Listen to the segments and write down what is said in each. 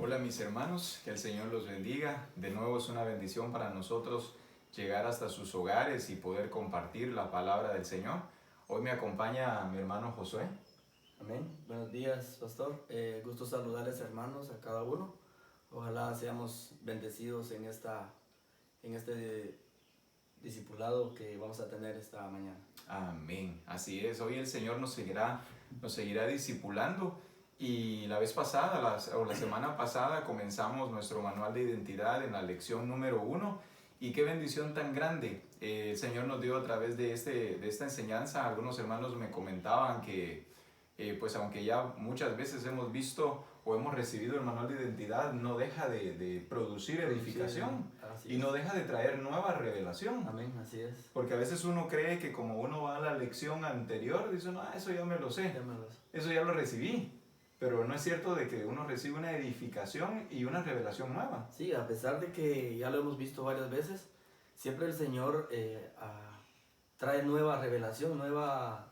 Hola mis hermanos, que el Señor los bendiga. De nuevo es una bendición para nosotros llegar hasta sus hogares y poder compartir la palabra del Señor. Hoy me acompaña mi hermano Josué. Amén. Buenos días, pastor. Gusto saludarles, hermanos, a cada uno. Ojalá seamos bendecidos en este discipulado que vamos a tener esta mañana. Amén. Así es. Hoy el Señor nos seguirá discipulando. Y la vez pasada, la semana pasada, comenzamos nuestro manual de identidad en la lección número 1. Y qué bendición tan grande el Señor nos dio a través de esta enseñanza. Algunos hermanos me comentaban que, pues aunque ya muchas veces hemos visto o hemos recibido el manual de identidad, no deja de producir edificación y no deja de traer nueva revelación. Amén, así es. Porque a veces uno cree que como uno va a la lección anterior, dice, no, eso ya me lo sé, eso ya lo recibí. Pero no es cierto de que uno recibe una edificación y una revelación nueva. Sí, a pesar de que ya lo hemos visto varias veces, siempre el Señor trae nueva revelación, nueva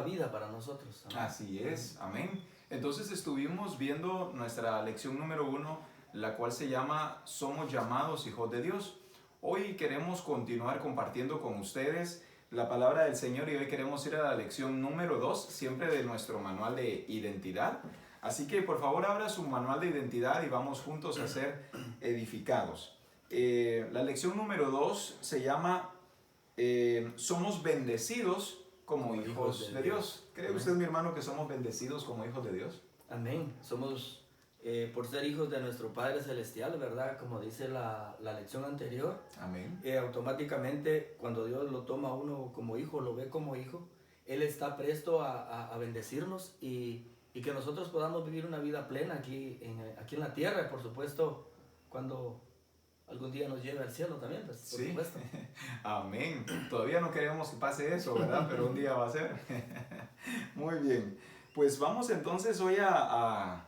vida para nosotros. Amén. Así es, amén. Entonces estuvimos viendo nuestra lección número 1, la cual se llama Somos llamados hijos de Dios. Hoy queremos continuar compartiendo con ustedes la palabra del Señor y hoy queremos ir a la lección número 2, siempre de nuestro manual de identidad. Así que por favor abra su manual de identidad y vamos juntos a ser edificados. La lección número 2 se llama Somos bendecidos como hijos de Dios. ¿Cree usted, mi hermano, que somos bendecidos como hijos de Dios? Amén. Somos, por ser hijos de nuestro Padre Celestial, ¿verdad? Como dice la lección anterior. Amén. Automáticamente, cuando Dios lo toma a uno como hijo, lo ve como hijo, Él está presto a bendecirnos y que nosotros podamos vivir una vida plena aquí en la tierra, por supuesto, cuando algún día nos lleve al cielo también, pues, por supuesto. Amén. Todavía no queremos que pase eso, ¿verdad? Pero un día va a ser. Muy bien. Pues vamos entonces hoy a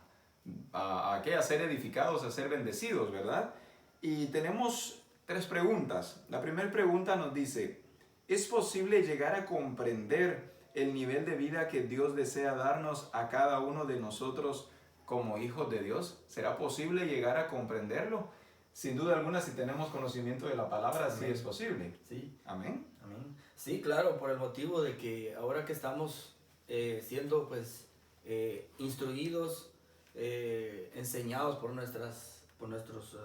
ser edificados, a ser bendecidos, ¿verdad? Y tenemos 3 preguntas. La primera pregunta nos dice, ¿es posible llegar a comprender el nivel de vida que Dios desea darnos a cada uno de nosotros como hijos de Dios? ¿Será posible llegar a comprenderlo? Sin duda alguna, si tenemos conocimiento de la palabra, amén, sí es posible. Sí. Amén. Amén. Sí, claro, por el motivo de que ahora que estamos siendo pues instruidos, enseñados por nuestros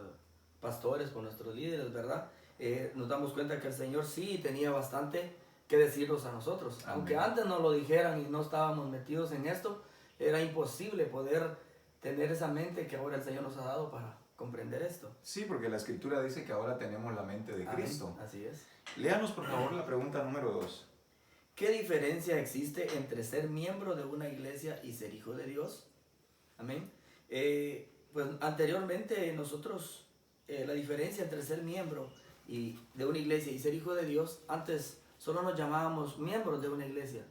pastores, por nuestros líderes, ¿verdad? Nos damos cuenta que el Señor sí tenía bastante que decirnos a nosotros. Amén. Aunque antes nos lo dijeran y no estábamos metidos en esto, era imposible poder tener esa mente que ahora el Señor nos ha dado para comprender esto. Sí, porque la Escritura dice que ahora tenemos la mente de Cristo. Amén. Así es. Léanos por favor la pregunta número 2. ¿Qué diferencia existe entre ser miembro de una iglesia y ser hijo de Dios? Amén. Pues anteriormente nosotros, la diferencia entre ser miembro de una iglesia y ser hijo de Dios, antes solo nos llamábamos miembros de una iglesia.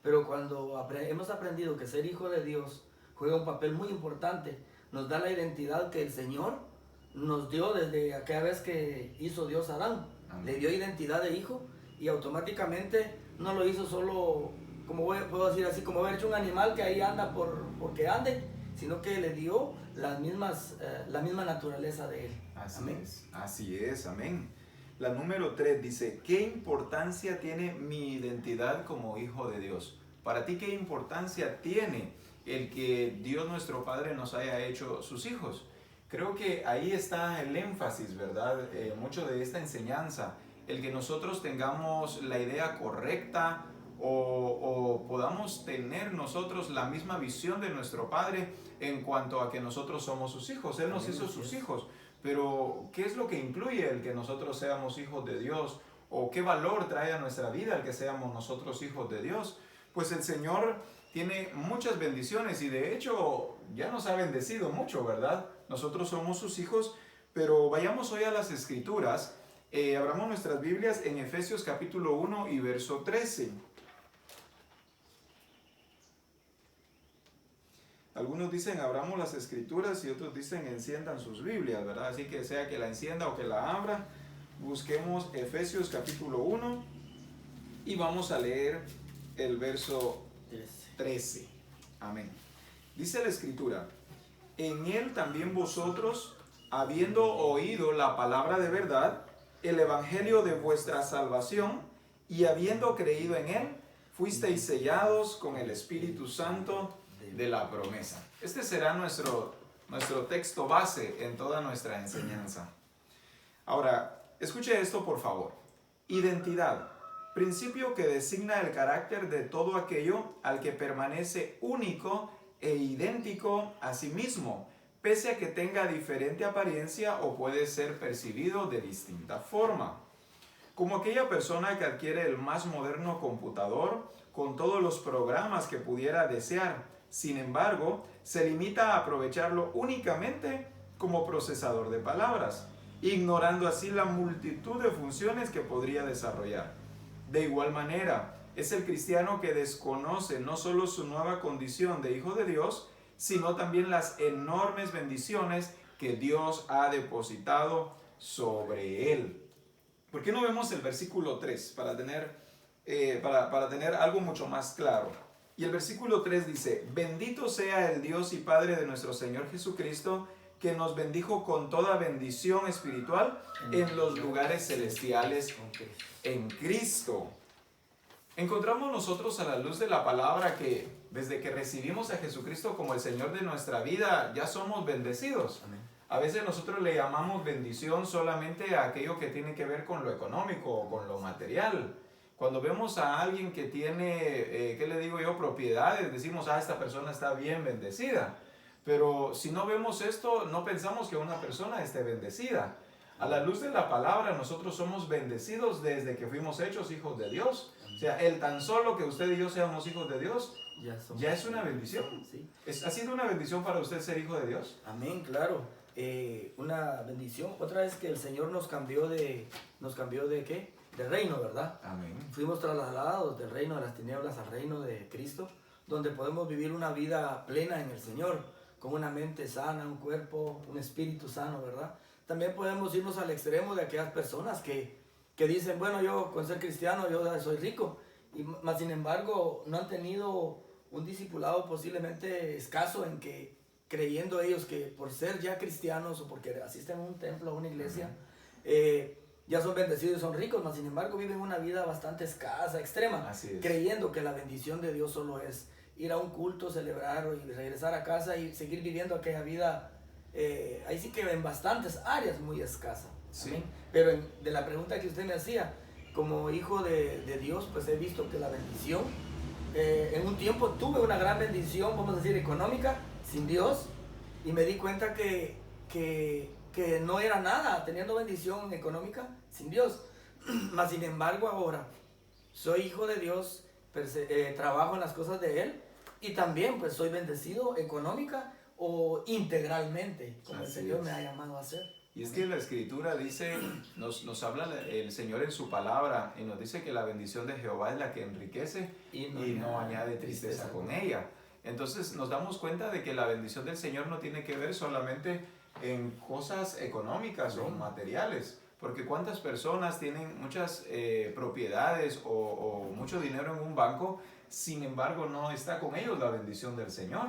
Pero cuando hemos aprendido que ser hijo de Dios juega un papel muy importante, nos da la identidad que el Señor nos dio desde aquella vez que hizo Dios a Adán. Amén. Le dio identidad de hijo y automáticamente no lo hizo solo, como puedo decir así, como haber hecho un animal que ahí anda porque ande, sino que le dio la misma naturaleza de él. Así es, amén. La número 3 dice, ¿qué importancia tiene mi identidad como hijo de Dios? Para ti, ¿qué importancia tiene el que Dios nuestro Padre nos haya hecho sus hijos? Creo que ahí está el énfasis, ¿verdad? Mucho de esta enseñanza, el que nosotros tengamos la idea correcta o podamos tener nosotros la misma visión de nuestro Padre en cuanto a que nosotros somos sus hijos. Él nos hizo sus hijos, pero ¿qué es lo que incluye el que nosotros seamos hijos de Dios? ¿O qué valor trae a nuestra vida el que seamos nosotros hijos de Dios? Pues el Señor tiene muchas bendiciones y de hecho ya nos ha bendecido mucho, ¿verdad? Nosotros somos sus hijos, pero vayamos hoy a las Escrituras. Abramos nuestras Biblias en Efesios capítulo 1 y verso 13. Algunos dicen abramos las Escrituras y otros dicen enciendan sus Biblias, ¿verdad? Así que sea que la encienda o que la abra, busquemos Efesios capítulo 1 y vamos a leer el verso 13. Amén. Dice la Escritura, en él también vosotros, habiendo oído la palabra de verdad, el evangelio de vuestra salvación, y habiendo creído en él, fuisteis sellados con el Espíritu Santo de la promesa. Este será nuestro texto base en toda nuestra enseñanza. Ahora, escuche esto por favor. Identidad, principio que designa el carácter de todo aquello al que permanece único e idéntico a sí mismo, pese a que tenga diferente apariencia o puede ser percibido de distinta forma. Como aquella persona que adquiere el más moderno computador con todos los programas que pudiera desear, sin embargo, se limita a aprovecharlo únicamente como procesador de palabras, ignorando así la multitud de funciones que podría desarrollar. De igual manera, es el cristiano que desconoce no solo su nueva condición de hijo de Dios, sino también las enormes bendiciones que Dios ha depositado sobre él. ¿Por qué no vemos el versículo 3 para tener algo mucho más claro? Y el versículo 3 dice: bendito sea el Dios y Padre de nuestro Señor Jesucristo, que nos bendijo con toda bendición espiritual en los lugares celestiales en Cristo. Encontramos nosotros a la luz de la palabra que desde que recibimos a Jesucristo como el Señor de nuestra vida, ya somos bendecidos. Amén. A veces nosotros le llamamos bendición solamente a aquello que tiene que ver con lo económico o con lo material. Cuando vemos a alguien que tiene, ¿qué le digo yo?, propiedades, decimos, esta persona está bien bendecida. Pero si no vemos esto, no pensamos que una persona esté bendecida. A la luz de la palabra, nosotros somos bendecidos desde que fuimos hechos hijos de Dios. O sea, el tan solo que usted y yo seamos hijos de Dios, ya es una bendición. Sí. ¿Ha sido una bendición para usted ser hijo de Dios? Amén, claro. Una bendición. Otra vez que el Señor nos cambió de ¿qué? De reino, ¿verdad? Amén. Fuimos trasladados del reino de las tinieblas al reino de Cristo, donde podemos vivir una vida plena en el Señor, con una mente sana, un cuerpo, un espíritu sano, ¿verdad? También podemos irnos al extremo de aquellas personas que dicen, bueno, yo con ser cristiano, yo soy rico, y más sin embargo no han tenido un discipulado posiblemente escaso en que, creyendo ellos que por ser ya cristianos o porque asisten a un templo, a una iglesia, ya son bendecidos y son ricos, mas sin embargo viven una vida bastante escasa, extrema, creyendo que la bendición de Dios solo es ir a un culto, celebrar y regresar a casa y seguir viviendo aquella vida, ahí sí que en bastantes áreas muy escasa. Sí. Pero de la pregunta que usted me hacía, como hijo de Dios, pues he visto que la bendición, en un tiempo tuve una gran bendición, vamos a decir, económica, sin Dios, y me di cuenta que no era nada teniendo bendición económica sin Dios. Mas sin embargo ahora soy hijo de Dios, trabajo en las cosas de Él, y también pues soy bendecido económica o integralmente, como el Señor me ha llamado a hacer. Y es que la Escritura dice, nos habla el Señor en su palabra y nos dice que la bendición de Jehová es la que enriquece y no añade tristeza con ella. Entonces nos damos cuenta de que la bendición del Señor no tiene que ver solamente en cosas económicas o materiales, porque cuántas personas tienen muchas propiedades o mucho dinero en un banco, sin embargo no está con ellos la bendición del Señor.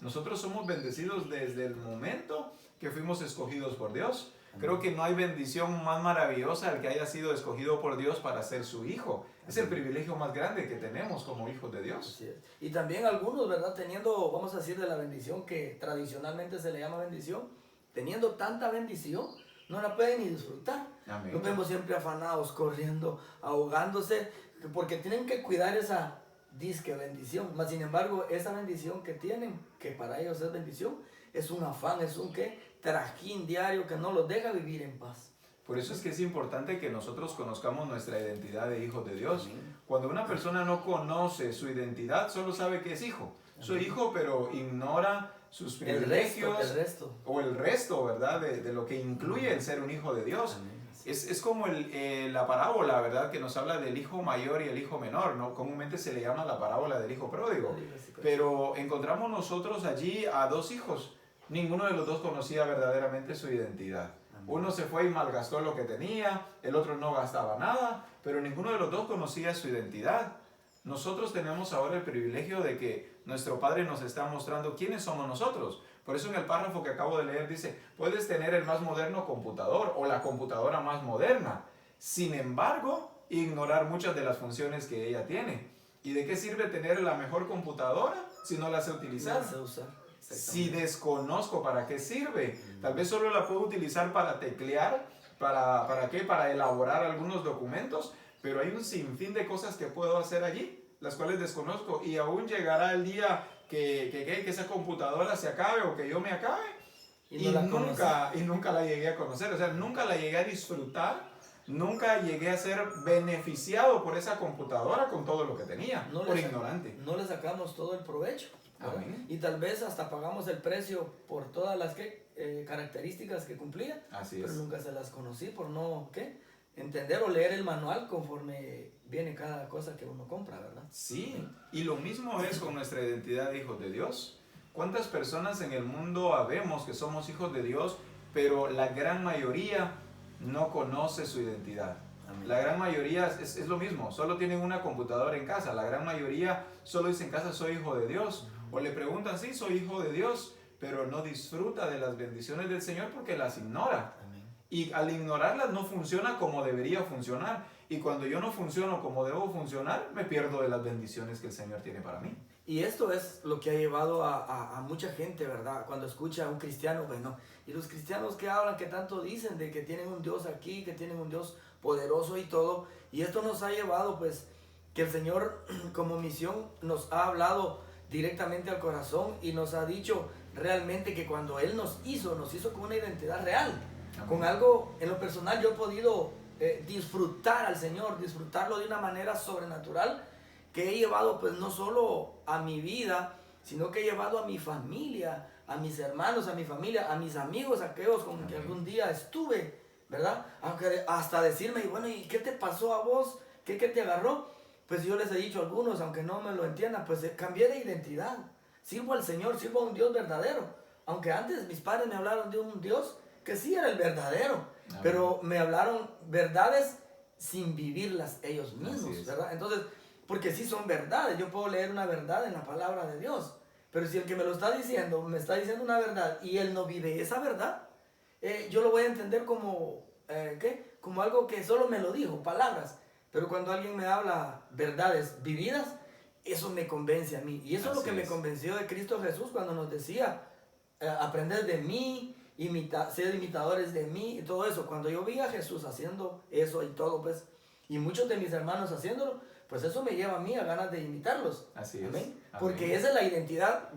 Nosotros somos bendecidos desde el momento que fuimos escogidos por Dios. Creo que no hay bendición más maravillosa el que haya sido escogido por Dios para ser su hijo. Es el privilegio más grande que tenemos como hijos de Dios. Así es. Y también algunos, ¿verdad? Teniendo, vamos a decir, de la bendición que tradicionalmente se le llama bendición, teniendo tanta bendición, no la pueden ni disfrutar. Amén. Los vemos siempre afanados, corriendo, ahogándose, porque tienen que cuidar esa disque bendición. Mas sin embargo, esa bendición que tienen, que para ellos es bendición, es un afán, es un trajín diario que no los deja vivir en paz. Por eso es que es importante que nosotros conozcamos nuestra identidad de hijos de Dios. Cuando una persona no conoce su identidad, solo sabe que es hijo. Soy hijo, pero ignora sus privilegios. El resto, ¿verdad? De lo que incluye el ser un hijo de Dios. Es como la parábola, ¿verdad? Que nos habla del hijo mayor y el hijo menor, ¿no? Comúnmente se le llama la parábola del hijo pródigo. Pero encontramos nosotros allí a dos hijos. Ninguno de los dos conocía verdaderamente su identidad. Uno se fue y malgastó lo que tenía, el otro no gastaba nada, pero ninguno de los dos conocía su identidad. Nosotros tenemos ahora el privilegio de que nuestro Padre nos está mostrando quiénes somos nosotros. Por eso en el párrafo que acabo de leer dice, puedes tener el más moderno computador o la computadora más moderna, sin embargo, ignorar muchas de las funciones que ella tiene. ¿Y de qué sirve tener la mejor computadora si no la sé utilizar? No sé usar. Si desconozco para qué sirve, tal vez solo la puedo utilizar para teclear, ¿para qué? Para elaborar algunos documentos, pero hay un sinfín de cosas que puedo hacer allí, las cuales desconozco, y aún llegará el día que esa computadora se acabe o que yo me acabe, y nunca la llegué a conocer, o sea, nunca la llegué a disfrutar, nunca llegué a ser beneficiado por esa computadora con todo lo que tenía, por ignorante. No le sacamos todo el provecho. Y tal vez hasta pagamos el precio por todas las características que cumplía, pero nunca se las conocí por no entender o leer el manual conforme viene cada cosa que uno compra, ¿verdad? Sí, y lo mismo es con nuestra identidad de hijos de Dios. ¿Cuántas personas en el mundo habemos que somos hijos de Dios, pero la gran mayoría no conoce su identidad? Amén. La gran mayoría es lo mismo, solo tienen una computadora en casa, la gran mayoría solo dice en casa soy hijo de Dios, o le preguntan sí, soy hijo de Dios, pero no disfruta de las bendiciones del Señor porque las ignora. Amén. Y al ignorarlas no funciona como debería funcionar, y cuando yo no funciono como debo funcionar, me pierdo de las bendiciones que el Señor tiene para mí. Y esto es lo que ha llevado a mucha gente, ¿verdad? Cuando escucha a un cristiano, bueno, y los cristianos que hablan, que tanto dicen de que tienen un Dios aquí, que tienen un Dios poderoso y todo, y esto nos ha llevado, pues, que el Señor como misión nos ha hablado directamente al corazón y nos ha dicho realmente que cuando Él nos hizo con una identidad real. Amén. Con algo, en lo personal, yo he podido disfrutar al Señor, disfrutarlo de una manera sobrenatural, que he llevado pues no solo a mi vida, sino que he llevado a mi familia, a mis hermanos, a mi familia, a mis amigos, aquellos con que algún día estuve, ¿verdad? Aunque hasta decirme, y bueno, ¿y qué te pasó a vos? ¿Qué te agarró? Pues yo les he dicho a algunos, aunque no me lo entiendan, pues cambié de identidad. Sirvo al Señor, sirvo a un Dios verdadero. Aunque antes mis padres me hablaron de un Dios que sí era el verdadero, amén, pero me hablaron verdades sin vivirlas ellos mismos, ¿verdad? Entonces, porque sí son verdades, yo puedo leer una verdad en la palabra de Dios, pero si el que me lo está diciendo, me está diciendo una verdad y él no vive esa verdad, yo lo voy a entender como, como algo que solo me lo dijo, palabras, pero cuando alguien me habla verdades vividas, eso me convence a mí, y eso es lo que me convenció de Cristo Jesús cuando nos decía, aprender de mí, ser imitadores de mí y todo eso. Cuando yo vi a Jesús haciendo eso y todo, pues, y muchos de mis hermanos haciéndolo, pues eso me lleva a mí a ganas de imitarlos. Así es. Amén. Porque esa es la identidad.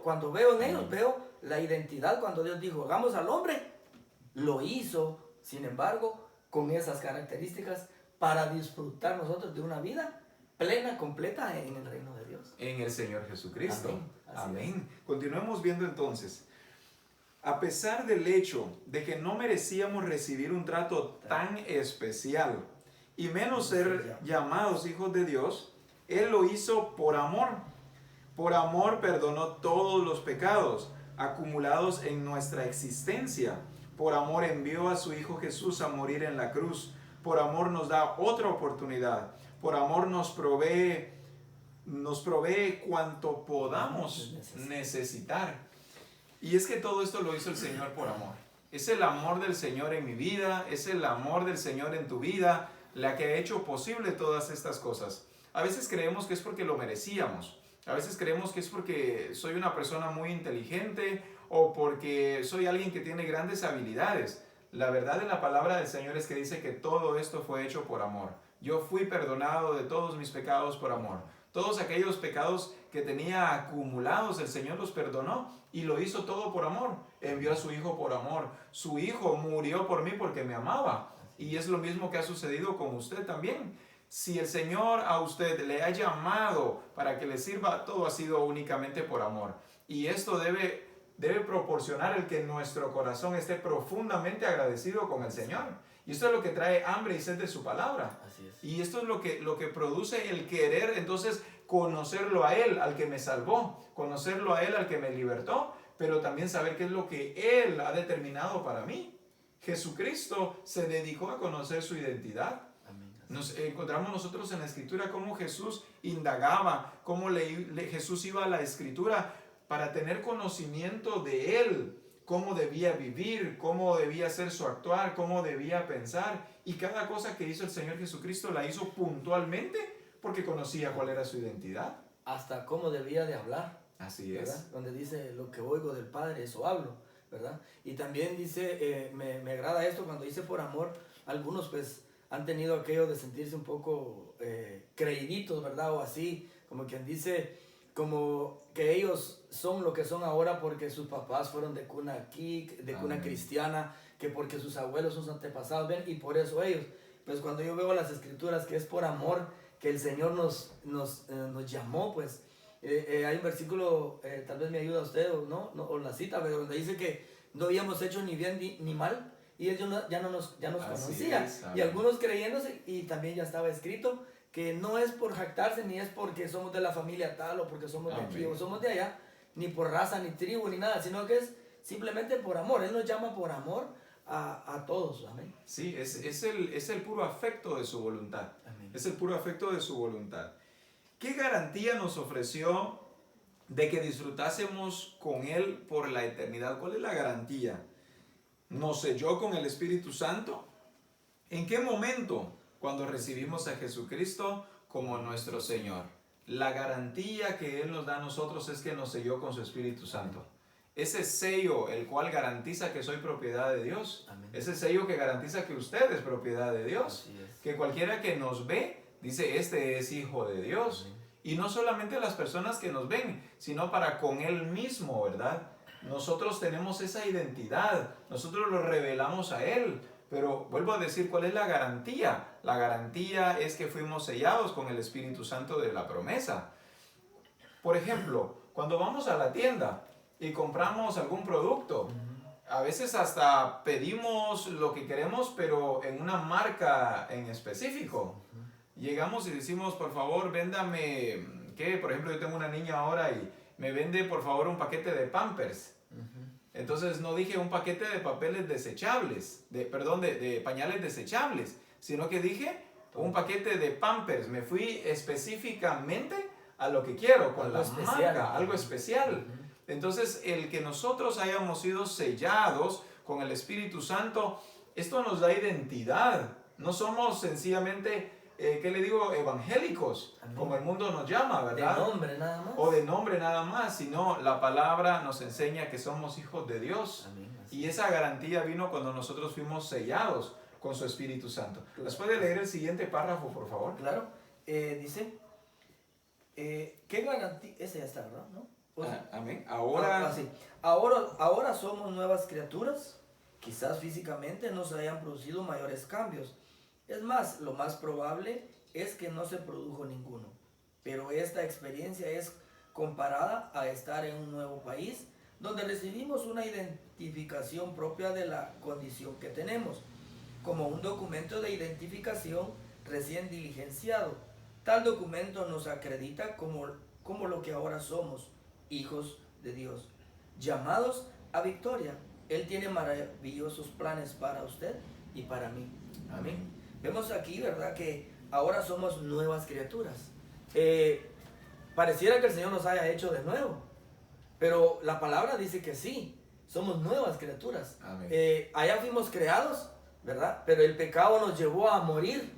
Cuando veo en ellos, veo la identidad cuando Dios dijo, hagamos al hombre, lo hizo, sin embargo, con esas características para disfrutar nosotros de una vida plena, completa en el reino de Dios. En el Señor Jesucristo. Amén. Continuemos viendo entonces. A pesar del hecho de que no merecíamos recibir un trato tan especial y menos ser llamados hijos de Dios, Él lo hizo por amor. Por amor perdonó todos los pecados acumulados en nuestra existencia. Por amor envió a su Hijo Jesús a morir en la cruz. Por amor nos da otra oportunidad. Por amor nos provee cuanto podamos necesitar. Y es que todo esto lo hizo el Señor por amor. Es el amor del Señor en mi vida, es el amor del Señor en tu vida, la que ha hecho posible todas estas cosas. A veces creemos que es porque lo merecíamos. A veces creemos que es porque soy una persona muy inteligente o porque soy alguien que tiene grandes habilidades. La verdad en la palabra del Señor es que dice que todo esto fue hecho por amor. Yo fui perdonado de todos mis pecados por amor. Todos aquellos pecados que tenía acumulados, el Señor los perdonó y lo hizo todo por amor. Envió a su Hijo por amor. Su Hijo murió por mí porque me amaba. Y es lo mismo que ha sucedido con usted también. Si el Señor a usted le ha llamado para que le sirva, todo ha sido únicamente por amor. Y esto debe proporcionar el que nuestro corazón esté profundamente agradecido con el Señor. Y esto es lo que trae hambre y sed de su palabra. Así es. Y esto es lo que produce el querer, entonces, conocerlo a Él, al que me salvó, conocerlo a Él, al que me libertó, pero también saber qué es lo que Él ha determinado para mí. Jesucristo se dedicó a conocer su identidad. Amén. Nos encontramos nosotros en la Escritura cómo Jesús indagaba, cómo Jesús iba a la Escritura para tener conocimiento de Él, cómo debía vivir, cómo debía ser su actuar, cómo debía pensar. Y cada cosa que hizo el Señor Jesucristo la hizo puntualmente porque conocía cuál era su identidad. Hasta cómo debía de hablar. Así ¿verdad? es. Donde dice, lo que oigo del Padre, eso hablo, ¿verdad? Y también dice, me agrada esto cuando dice por amor, algunos pues han tenido aquello de sentirse un poco creíditos, ¿verdad? O así, como quien dice, como que ellos son lo que son ahora porque sus papás fueron de cuna aquí, de cuna cristiana, que porque sus abuelos, sus antepasados, ven, y por eso ellos. Pues cuando yo veo las escrituras que es por amor que el Señor nos llamó, pues hay un versículo, tal vez me ayuda a usted o la cita, pero donde dice que no habíamos hecho ni bien ni mal, y Él ya nos conocía. Y algunos creyéndose, y también ya estaba escrito, que no es por jactarse, ni es porque somos de la familia tal, o porque somos de aquí, o somos de allá, ni por raza, ni tribu, ni nada, sino que es simplemente por amor. Él nos llama por amor a todos. Amén. Sí, es el puro afecto de su voluntad. Amén. Es el puro afecto de su voluntad. ¿Qué garantía nos ofreció de que disfrutásemos con Él por la eternidad? ¿Cuál es la garantía? ¿Nos selló con el Espíritu Santo? ¿En qué momento? Cuando recibimos a Jesucristo como nuestro Señor. La garantía que Él nos da a nosotros es que nos selló con su Espíritu Santo. Ese sello, el cual garantiza que soy propiedad de Dios. Amén. Ese sello que garantiza que usted es propiedad de Dios. Que cualquiera que nos ve, dice, este es hijo de Dios. Amén. Y no solamente las personas que nos ven, sino para con Él mismo, ¿verdad? Nosotros tenemos esa identidad, nosotros lo revelamos a Él. Pero vuelvo a decir, ¿cuál es la garantía? La garantía es que fuimos sellados con el Espíritu Santo de la promesa. Por ejemplo, cuando vamos a la tienda y compramos algún producto, a veces hasta pedimos lo que queremos, pero en una marca en específico. Llegamos y decimos, por favor, véndame, ¿qué? Por ejemplo, yo tengo una niña ahora y me vende, por favor, un paquete de Pampers. Entonces no dije un paquete de papeles desechables, de pañales desechables, sino que dije un paquete de Pampers. Me fui específicamente a lo que quiero, con la marca, algo especial. Entonces, el que nosotros hayamos sido sellados con el Espíritu Santo, esto nos da identidad. No somos sencillamente, ¿qué le digo? Evangélicos, amén, como el mundo nos llama, ¿verdad? De nombre nada más. O de nombre nada más, sino la palabra nos enseña que somos hijos de Dios. Amén, y esa garantía vino cuando nosotros fuimos sellados con su Espíritu Santo. Claro. ¿Nos puede leer el siguiente párrafo, por favor? Claro. Dice, ¿qué garantía? Ese ya está, ¿verdad? ¿No? Amén. Ahora... Ahora somos nuevas criaturas. Quizás físicamente no se hayan producido mayores cambios. Es más, lo más probable es que no se produjo ninguno. Pero esta experiencia es comparada a estar en un nuevo país donde recibimos una identificación propia de la condición que tenemos, como un documento de identificación recién diligenciado. Tal documento nos acredita como lo que ahora somos, hijos de Dios, llamados a victoria. Él tiene maravillosos planes para usted y para mí. Amén. Vemos aquí, ¿verdad?, que ahora somos nuevas criaturas. Pareciera que el Señor nos haya hecho de nuevo, pero la palabra dice que sí, somos nuevas criaturas. Allá fuimos creados, ¿verdad? Pero el pecado nos llevó a morir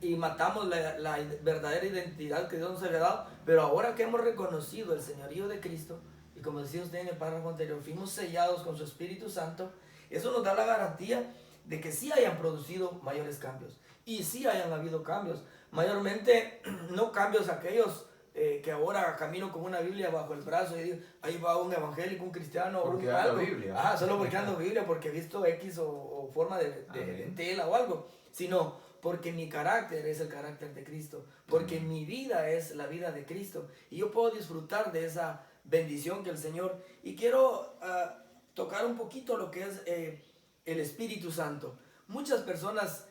y matamos la verdadera identidad que Dios nos había dado. Pero ahora que hemos reconocido el señorío de Cristo, y como decía usted en el párrafo anterior, fuimos sellados con su Espíritu Santo, eso nos da la garantía de que sí hayan producido mayores cambios. Y sí hayan habido cambios. Mayormente no cambios aquellos que ahora camino con una Biblia bajo el brazo y digo, ahí va un evangélico, un cristiano, porque un ando Biblia. Solo porque ando Biblia, porque he visto X o forma de tela o algo. Sino porque mi carácter es el carácter de Cristo, porque mi vida es la vida de Cristo, y yo puedo disfrutar de esa bendición que el Señor. Y quiero tocar un poquito lo que es el Espíritu Santo. Muchas personas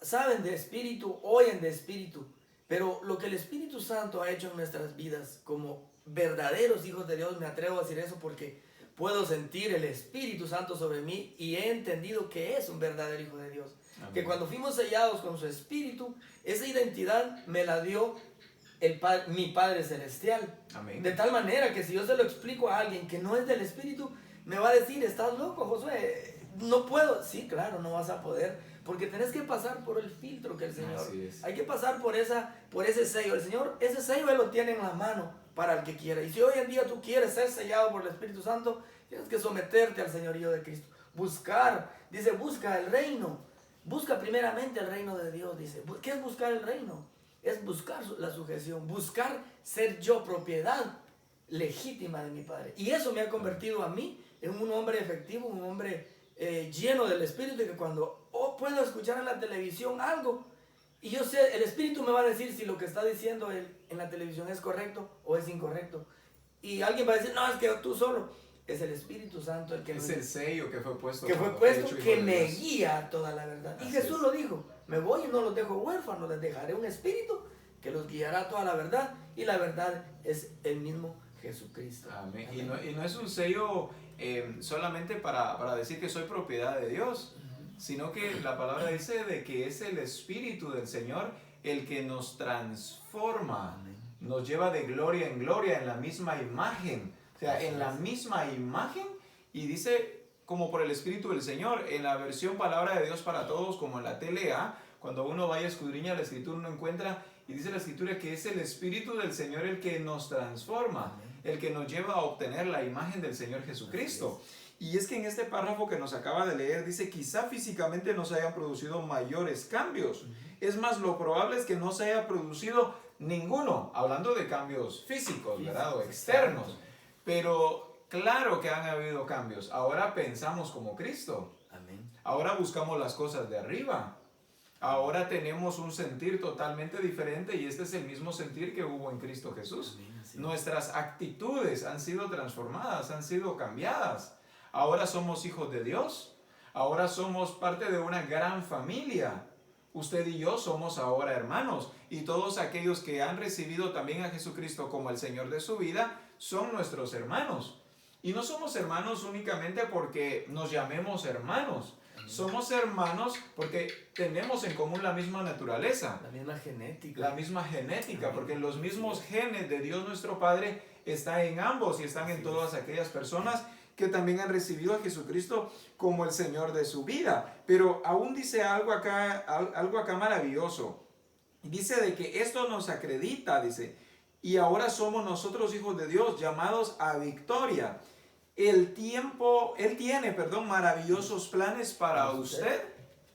saben de Espíritu, oyen de Espíritu, pero lo que el Espíritu Santo ha hecho en nuestras vidas como verdaderos hijos de Dios, me atrevo a decir eso porque puedo sentir el Espíritu Santo sobre mí y he entendido que es un verdadero hijo de Dios. Amén. Que cuando fuimos sellados con su Espíritu, esa identidad me la dio mi Padre Celestial. Amén. De tal manera que si yo se lo explico a alguien que no es del Espíritu, me va a decir, estás loco, Josué, no puedo. Sí, claro, no vas a poder, porque tenés que pasar por el filtro que el Señor. Así es. Hay que pasar por ese sello. El Señor, ese sello Él lo tiene en la mano para el que quiera. Y si hoy en día tú quieres ser sellado por el Espíritu Santo, tienes que someterte al señorío de Cristo. Buscar, dice, busca el reino. Busca primeramente el reino de Dios, dice. ¿Qué es buscar el reino? Es buscar la sujeción, buscar ser yo propiedad legítima de mi Padre. Y eso me ha convertido a mí en un hombre efectivo, un hombre lleno del Espíritu, y que cuando puedo escuchar en la televisión algo, y yo sé, el Espíritu me va a decir si lo que está diciendo él en la televisión es correcto o es incorrecto. Y alguien va a decir, no, es que tú solo. Es el Espíritu Santo el que es el sello que fue puesto, que me guía a toda la verdad. Y Jesús lo dijo, me voy y no los dejo huérfanos, les dejaré un Espíritu que los guiará a toda la verdad, y la verdad es el mismo Jesucristo. Amén. Amén. Y no es un sello solamente para decir que soy propiedad de Dios, sino que la palabra dice de que es el Espíritu del Señor el que nos transforma. Amén. Nos lleva de gloria en gloria en la misma imagen. O sea, en la misma imagen, y dice como por el Espíritu del Señor. En la versión Palabra de Dios para Todos, como en la TLA, cuando uno vaya a escudriñar la Escritura, uno encuentra, y dice la Escritura que es el Espíritu del Señor el que nos transforma, el que nos lleva a obtener la imagen del Señor Jesucristo. Y es que en este párrafo que nos acaba de leer dice, quizá físicamente no se hayan producido mayores cambios. Es más, lo probable es que no se haya producido ninguno, hablando de cambios físicos, ¿verdad? O externos. Pero claro que han habido cambios. Ahora pensamos como Cristo. Amén. Ahora buscamos las cosas de arriba. Ahora tenemos un sentir totalmente diferente, y este es el mismo sentir que hubo en Cristo Jesús. Amén, nuestras actitudes han sido transformadas, han sido cambiadas. Ahora somos hijos de Dios. Ahora somos parte de una gran familia. Usted y yo somos ahora hermanos, y todos aquellos que han recibido también a Jesucristo como el Señor de su vida son nuestros hermanos. Y no somos hermanos únicamente porque nos llamemos hermanos. Somos hermanos porque tenemos en común la misma naturaleza. La misma genética. La misma genética, porque los mismos genes de Dios nuestro Padre están en ambos y están en todas aquellas personas que también han recibido a Jesucristo como el Señor de su vida. Pero aún dice algo acá maravilloso. Dice de que esto nos acredita, dice, y ahora somos nosotros hijos de Dios, llamados a victoria. Él tiene maravillosos planes para usted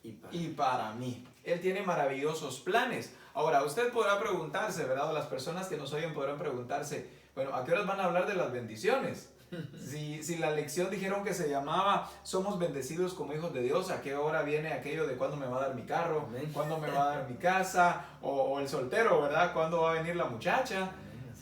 y para mí. Él tiene maravillosos planes. Ahora, usted podrá preguntarse, ¿verdad? O las personas que nos oyen podrán preguntarse, bueno, ¿a qué horas van a hablar de las bendiciones? Si la lección dijeron que se llamaba Somos bendecidos como hijos de Dios, ¿a qué hora viene aquello de cuándo me va a dar mi carro? ¿Cuándo me va a dar mi casa? O el soltero, ¿verdad? ¿Cuándo va a venir la muchacha?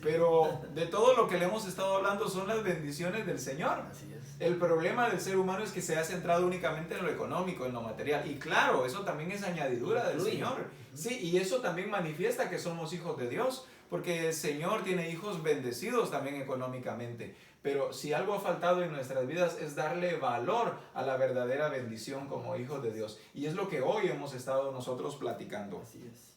Pero de todo lo que le hemos estado hablando son las bendiciones del Señor. Así es. El problema del ser humano es que se ha centrado únicamente en lo económico, en lo material. Y claro, eso también es añadidura del Señor. Sí, y eso también manifiesta que somos hijos de Dios, porque el Señor tiene hijos bendecidos también económicamente. Pero si algo ha faltado en nuestras vidas es darle valor a la verdadera bendición como hijos de Dios. Y es lo que hoy hemos estado nosotros platicando. Así es.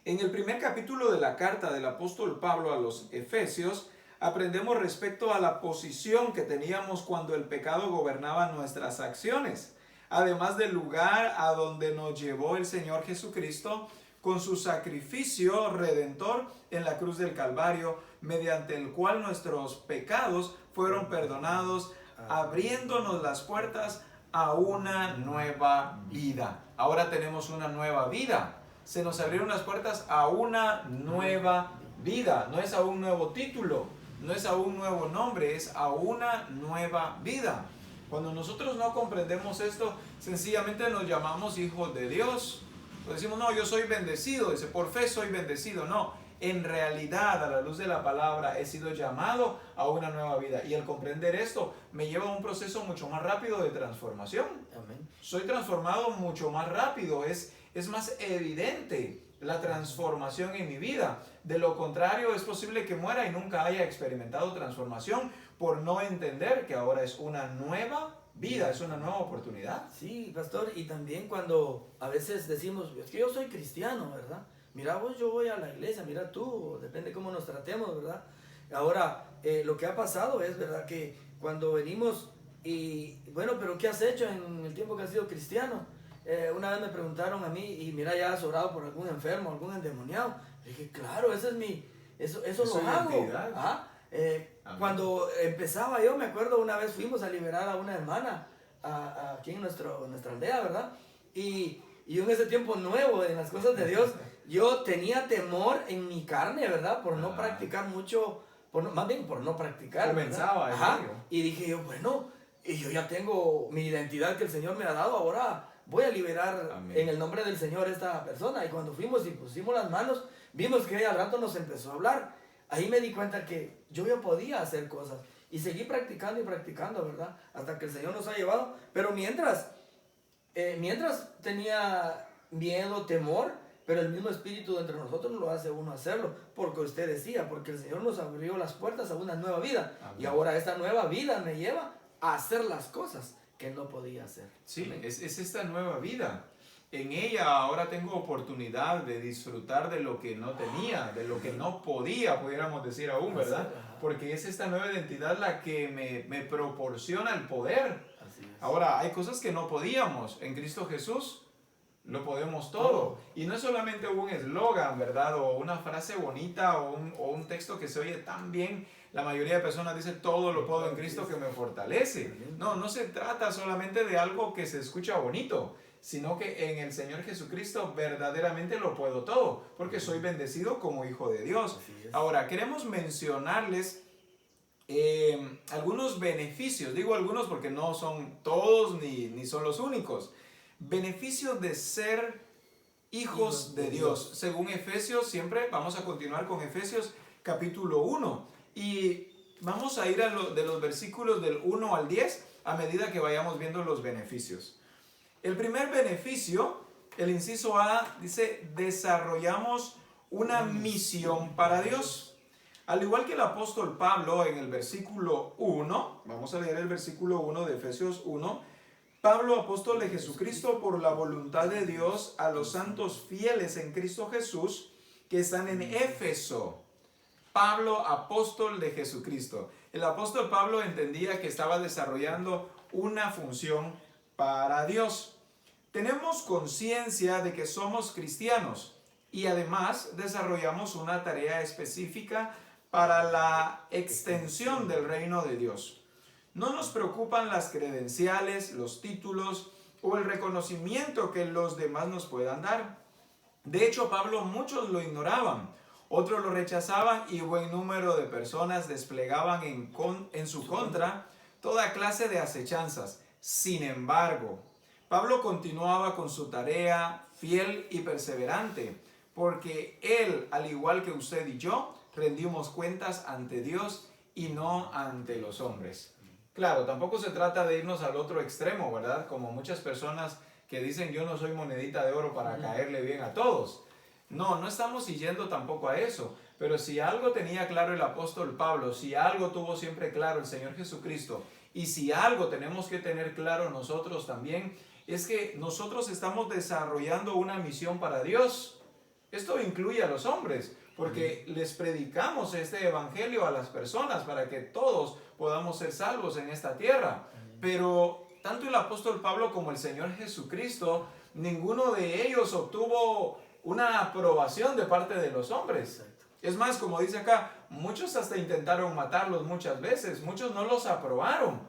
En el primer capítulo de la carta del apóstol Pablo a los Efesios, aprendemos respecto a la posición que teníamos cuando el pecado gobernaba nuestras acciones, además del lugar a donde nos llevó el Señor Jesucristo con su sacrificio redentor en la cruz del Calvario, mediante el cual nuestros pecados fueron perdonados, abriéndonos las puertas a una nueva vida. Ahora tenemos una nueva vida. Se nos abrieron las puertas a una nueva vida. No es a un nuevo título, no es a un nuevo nombre, es a una nueva vida. Cuando nosotros no comprendemos esto, sencillamente nos llamamos hijos de Dios. Pues decimos, no, yo soy bendecido, dice, por fe soy bendecido. No, en realidad, a la luz de la palabra, he sido llamado a una nueva vida. Y al comprender esto, me lleva a un proceso mucho más rápido de transformación. Amén. Soy transformado mucho más rápido, es más evidente la transformación en mi vida. De lo contrario, es posible que muera y nunca haya experimentado transformación, por no entender que ahora es una nueva vida, es una nueva oportunidad. Sí, pastor, y también cuando a veces decimos, es que yo soy cristiano, ¿verdad? Mira vos, yo voy a la iglesia, mira tú, depende cómo nos tratemos, ¿verdad? Ahora, lo que ha pasado es, ¿verdad? Que cuando venimos y, bueno, pero ¿qué has hecho en el tiempo que has sido cristiano? Una vez me preguntaron a mí, y mira, ya has orado por algún enfermo, algún endemoniado. Le dije, claro, ese es eso Es lo su hago. identidad. ¿Ah? Cuando empezaba yo, me acuerdo una vez fuimos a liberar a una hermana aquí en nuestra aldea, ¿verdad? Y yo en ese tiempo nuevo en las cosas de Dios, yo tenía temor en mi carne, ¿verdad? Por no practicar mucho, más bien por no practicar. Comenzaba. Ajá. Y dije yo, bueno, y yo ya tengo mi identidad que el Señor me ha dado, ahora voy a liberar en el nombre del Señor a esta persona. Y cuando fuimos y pusimos las manos, vimos que al rato nos empezó a hablar. Ahí me di cuenta que yo ya podía hacer cosas. Y seguí practicando y practicando, ¿verdad? Hasta que el Señor nos ha llevado. Pero mientras tenía miedo, temor, pero el mismo espíritu entre nosotros lo hace uno hacerlo. Porque usted decía, porque el Señor nos abrió las puertas a una nueva vida. Amén. Y ahora esta nueva vida me lleva a hacer las cosas que no podía hacer. Sí, es esta nueva vida. En ella ahora tengo oportunidad de disfrutar de lo que no tenía, de lo que no podía, pudiéramos decir aún, ¿verdad? Porque es esta nueva identidad la que me proporciona el poder. Ahora, hay cosas que no podíamos. En Cristo Jesús lo podemos todo. Y no es solamente un eslogan, ¿verdad? O una frase bonita o un texto que se oye tan bien. La mayoría de personas dicen, todo lo puedo en Cristo que me fortalece. No se trata solamente de algo que se escucha bonito, sino que en el Señor Jesucristo verdaderamente lo puedo todo, porque soy bendecido como hijo de Dios. Ahora, queremos mencionarles algunos beneficios. Digo algunos porque no son todos ni son los únicos. Beneficios de ser hijos de Dios. Según Efesios, siempre vamos a continuar con Efesios capítulo 1. Y vamos a ir de los versículos del 1 al 10 a medida que vayamos viendo los beneficios. El primer beneficio, el inciso A, dice, desarrollamos una misión para Dios. Al igual que el apóstol Pablo en el versículo 1, vamos a leer el versículo 1 de Efesios 1, Pablo, apóstol de Jesucristo, por la voluntad de Dios, a los santos fieles en Cristo Jesús, que están en Éfeso. Pablo, apóstol de Jesucristo. El apóstol Pablo entendía que estaba desarrollando una función para Dios. Tenemos conciencia de que somos cristianos y además desarrollamos una tarea específica para la extensión del reino de Dios. No nos preocupan las credenciales, los títulos o el reconocimiento que los demás nos puedan dar. De hecho, Pablo, muchos lo ignoraban, otros lo rechazaban y buen número de personas desplegaban en su contra toda clase de acechanzas. Sin embargo, Pablo continuaba con su tarea fiel y perseverante, porque él, al igual que usted y yo, rendimos cuentas ante Dios y no ante los hombres. Claro, tampoco se trata de irnos al otro extremo, ¿verdad? Como muchas personas que dicen, yo no soy monedita de oro para caerle bien a todos. No estamos yendo tampoco a eso. Pero si algo tenía claro el apóstol Pablo, si algo tuvo siempre claro el Señor Jesucristo, y si algo tenemos que tener claro nosotros también, es que nosotros estamos desarrollando una misión para Dios. Esto incluye a los hombres, porque les predicamos este evangelio a las personas para que todos podamos ser salvos en esta tierra. Pero tanto el apóstol Pablo como el Señor Jesucristo, ninguno de ellos obtuvo una aprobación de parte de los hombres. Es más, como dice acá, muchos hasta intentaron matarlos muchas veces, muchos no los aprobaron.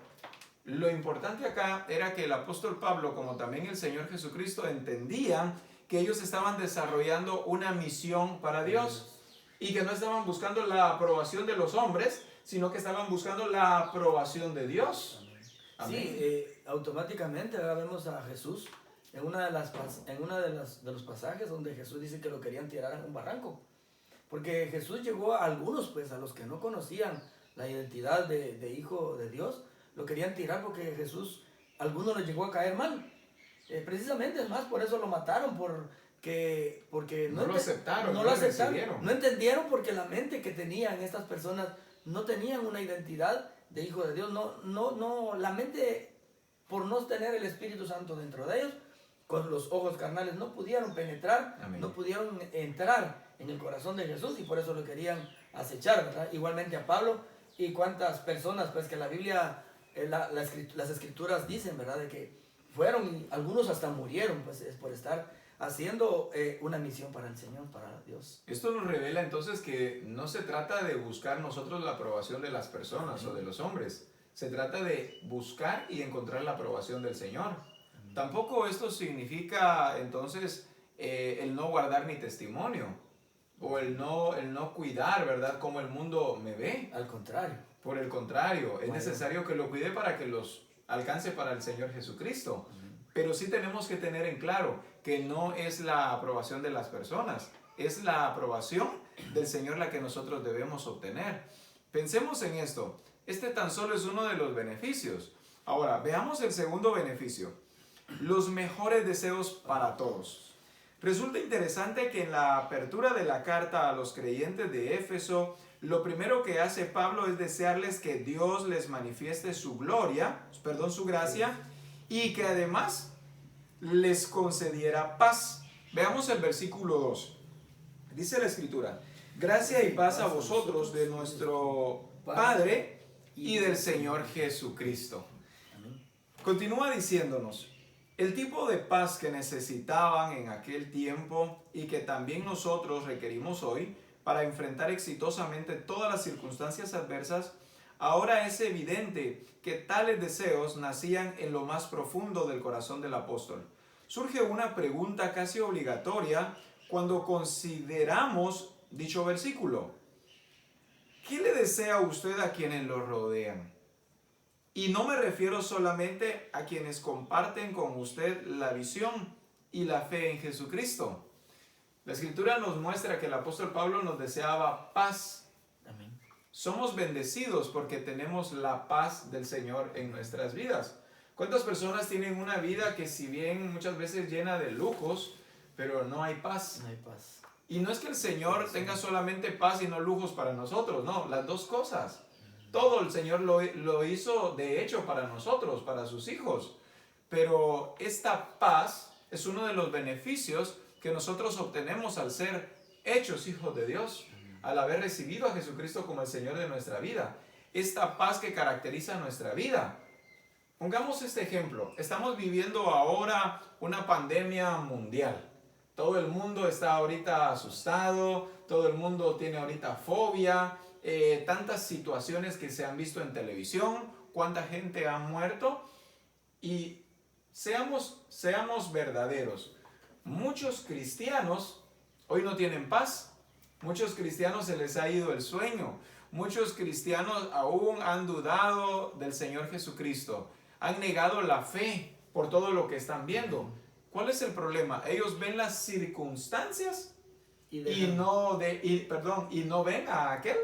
Lo importante acá era que el apóstol Pablo, como también el Señor Jesucristo, entendían que ellos estaban desarrollando una misión para Dios y que no estaban buscando la aprobación de los hombres, sino que estaban buscando la aprobación de Dios. Amén. Sí, automáticamente ahora vemos a Jesús en de los pasajes donde Jesús dice que lo querían tirar en un barranco. Porque Jesús llegó a algunos, pues a los que no conocían la identidad de hijo de Dios, lo querían tirar porque Jesús, a algunos les llegó a caer mal. Precisamente, es más, por eso lo mataron, porque no lo aceptaron, no entendieron porque la mente que tenían estas personas no tenían una identidad de hijo de Dios, la mente, por no tener el Espíritu Santo dentro de ellos, con los ojos carnales no pudieron penetrar, Amén. no pudieron entrar en el corazón de Jesús y por eso lo querían acechar, ¿verdad? Igualmente a Pablo y cuántas personas, pues que la Biblia, las escrituras dicen, ¿verdad? De que fueron y algunos hasta murieron, pues es por estar haciendo una misión para el Señor, para Dios. Esto nos revela entonces que no se trata de buscar nosotros la aprobación de las personas o de los hombres. Se trata de buscar y encontrar la aprobación del Señor. Tampoco esto significa entonces el no guardar mi testimonio o el no cuidar, ¿verdad? Como el mundo me ve. Al contrario. Por el contrario, es necesario que lo cuide para que los alcance para el Señor Jesucristo. Pero sí tenemos que tener en claro que no es la aprobación de las personas, es la aprobación del Señor la que nosotros debemos obtener. Pensemos en esto. Este tan solo es uno de los beneficios. Ahora, veamos el segundo beneficio. Los mejores deseos para todos. Resulta interesante que en la apertura de la carta a los creyentes de Éfeso, lo primero que hace Pablo es desearles que Dios les manifieste su gracia, y que además les concediera paz. Veamos el versículo 2. Dice la Escritura: gracia y paz a vosotros de nuestro Padre y del Señor Jesucristo. Continúa diciéndonos: el tipo de paz que necesitaban en aquel tiempo y que también nosotros requerimos hoy para enfrentar exitosamente todas las circunstancias adversas, ahora es evidente que tales deseos nacían en lo más profundo del corazón del apóstol. Surge una pregunta casi obligatoria cuando consideramos dicho versículo. ¿Qué le desea usted a quienes lo rodean? Y no me refiero solamente a quienes comparten con usted la visión y la fe en Jesucristo. La Escritura nos muestra que el apóstol Pablo nos deseaba paz. Amén. Somos bendecidos porque tenemos la paz del Señor en nuestras vidas. ¿Cuántas personas tienen una vida que, si bien muchas veces llena de lujos, pero no hay paz? No hay paz. Y no es que el Señor tenga solamente paz y no lujos para nosotros, no, las dos cosas. Todo el Señor lo hizo de hecho para nosotros, para sus hijos. Pero esta paz es uno de los beneficios que nosotros obtenemos al ser hechos hijos de Dios, al haber recibido a Jesucristo como el Señor de nuestra vida. Esta paz que caracteriza nuestra vida. Pongamos este ejemplo. Estamos viviendo ahora una pandemia mundial. Todo el mundo está ahorita asustado, todo el mundo tiene ahorita fobia, tantas situaciones que se han visto en televisión, cuánta gente ha muerto. Y seamos verdaderos. Muchos cristianos hoy no tienen paz. Muchos cristianos se les ha ido el sueño. Muchos cristianos aún han dudado del Señor Jesucristo. Han negado la fe por todo lo que están viendo. ¿Cuál es el problema? Ellos ven las circunstancias y no ven a aquel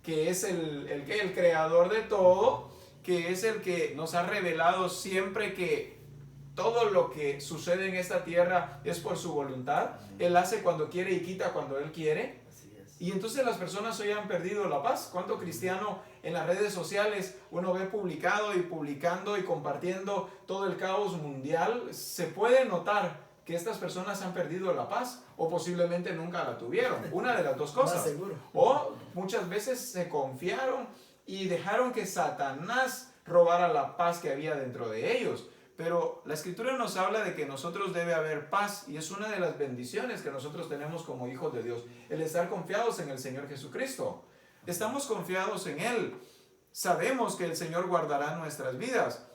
que es el creador de todo, que es el que nos ha revelado siempre que todo lo que sucede en esta tierra es por su voluntad. Él hace cuando quiere y quita cuando Él quiere. Y entonces las personas hoy han perdido la paz. ¿Cuánto cristiano en las redes sociales uno ve publicado y publicando y compartiendo todo el caos mundial? Se puede notar que estas personas han perdido la paz o posiblemente nunca la tuvieron. Una de las dos cosas. Más seguro. O muchas veces se confiaron y dejaron que Satanás robara la paz que había dentro de ellos. Pero la Escritura nos habla de que nosotros debe haber paz, y es una de las bendiciones que nosotros tenemos como hijos de Dios, el estar confiados en el Señor Jesucristo. Estamos confiados en Él. Sabemos que el Señor guardará nuestras vidas.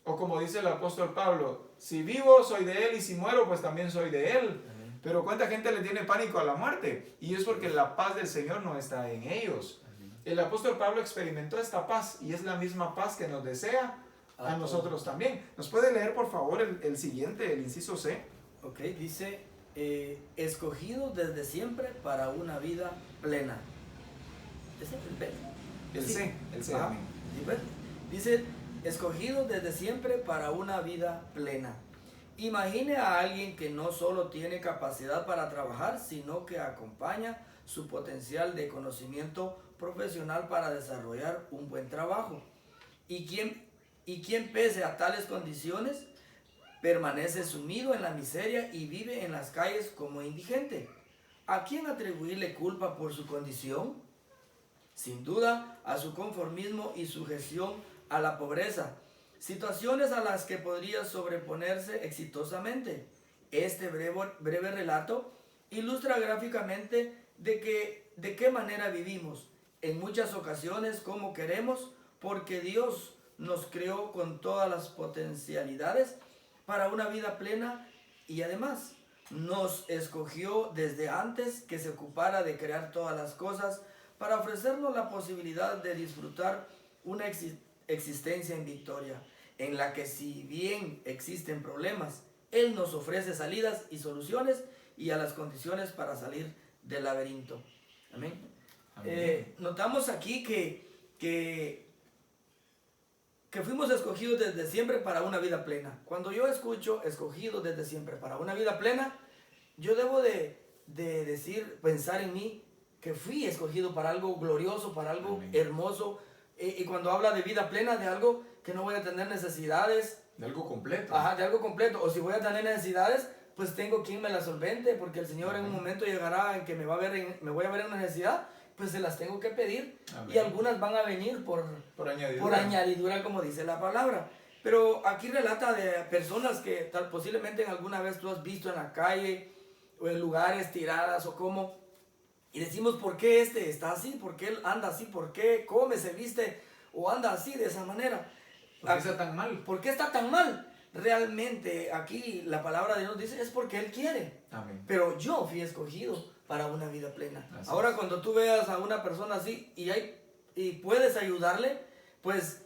O como dice el apóstol Pablo, si vivo soy de Él y si muero pues también soy de Él. Amén. Pero ¿cuánta gente le tiene pánico a la muerte? Y es porque la paz del Señor no está en ellos. Amén. El apóstol Pablo experimentó esta paz y es la misma paz que nos desea a nosotros también. ¿Nos puede leer por favor el siguiente, el inciso C? Ok, dice, escogido desde siempre para una vida plena. El C. Amén. Dice, escogido desde siempre para una vida plena. Imagine a alguien que no solo tiene capacidad para trabajar, sino que acompaña su potencial de conocimiento profesional para desarrollar un buen trabajo. Y quien pese a tales condiciones permanece sumido en la miseria y vive en las calles como indigente. ¿A quién atribuirle culpa por su condición? Sin duda, a su conformismo y sujeción a la pobreza, situaciones a las que podría sobreponerse exitosamente. Este breve relato ilustra gráficamente de qué manera vivimos, en muchas ocasiones como queremos, porque Dios nos creó con todas las potencialidades para una vida plena y además nos escogió desde antes que se ocupara de crear todas las cosas para ofrecernos la posibilidad de disfrutar una existencia en victoria, en la que si bien existen problemas, Él nos ofrece salidas y soluciones y a las condiciones para salir del laberinto. Amén. Amén. Notamos aquí que fuimos escogidos desde siempre para una vida plena. Cuando yo escucho escogidos desde siempre para una vida plena, yo debo de pensar en mí que fui escogido para algo glorioso, para algo Amén. hermoso. Y cuando habla de vida plena, de algo que no voy a tener necesidades. De algo completo. Ajá, de algo completo. O si voy a tener necesidades, pues tengo quien me las solvente, porque el Señor en un momento llegará en que me voy a ver en una necesidad, pues se las tengo que pedir. Amén. Y algunas van a venir por añadidura, como dice la palabra. Pero aquí relata de personas que posiblemente alguna vez tú has visto en la calle o en lugares tiradas o como, y decimos, ¿por qué este está así? ¿Por qué él anda así? ¿Por qué come, se viste o anda así de esa manera? ¿Por qué está tan mal? ¿Por qué está tan mal? Realmente aquí la palabra de Dios dice es porque Él quiere. Amén. Pero yo fui escogido para una vida plena. Así Ahora es. cuando tú veas a una persona así y puedes ayudarle, pues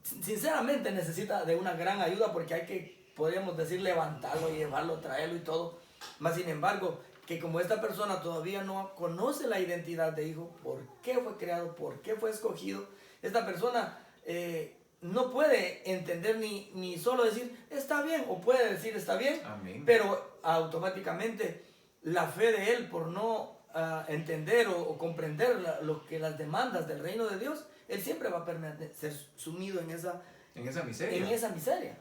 sinceramente necesita de una gran ayuda, porque hay que, podríamos decir, levantarlo, llevarlo, traerlo y todo. Mas sin embargo, que como esta persona todavía no conoce la identidad de hijo, por qué fue creado, por qué fue escogido, esta persona no puede entender ni solo decir está bien, o puede decir está bien. Amén. Pero automáticamente la fe de él, por no entender o comprender las demandas del reino de Dios, él siempre va a permanecer sumido en esa miseria.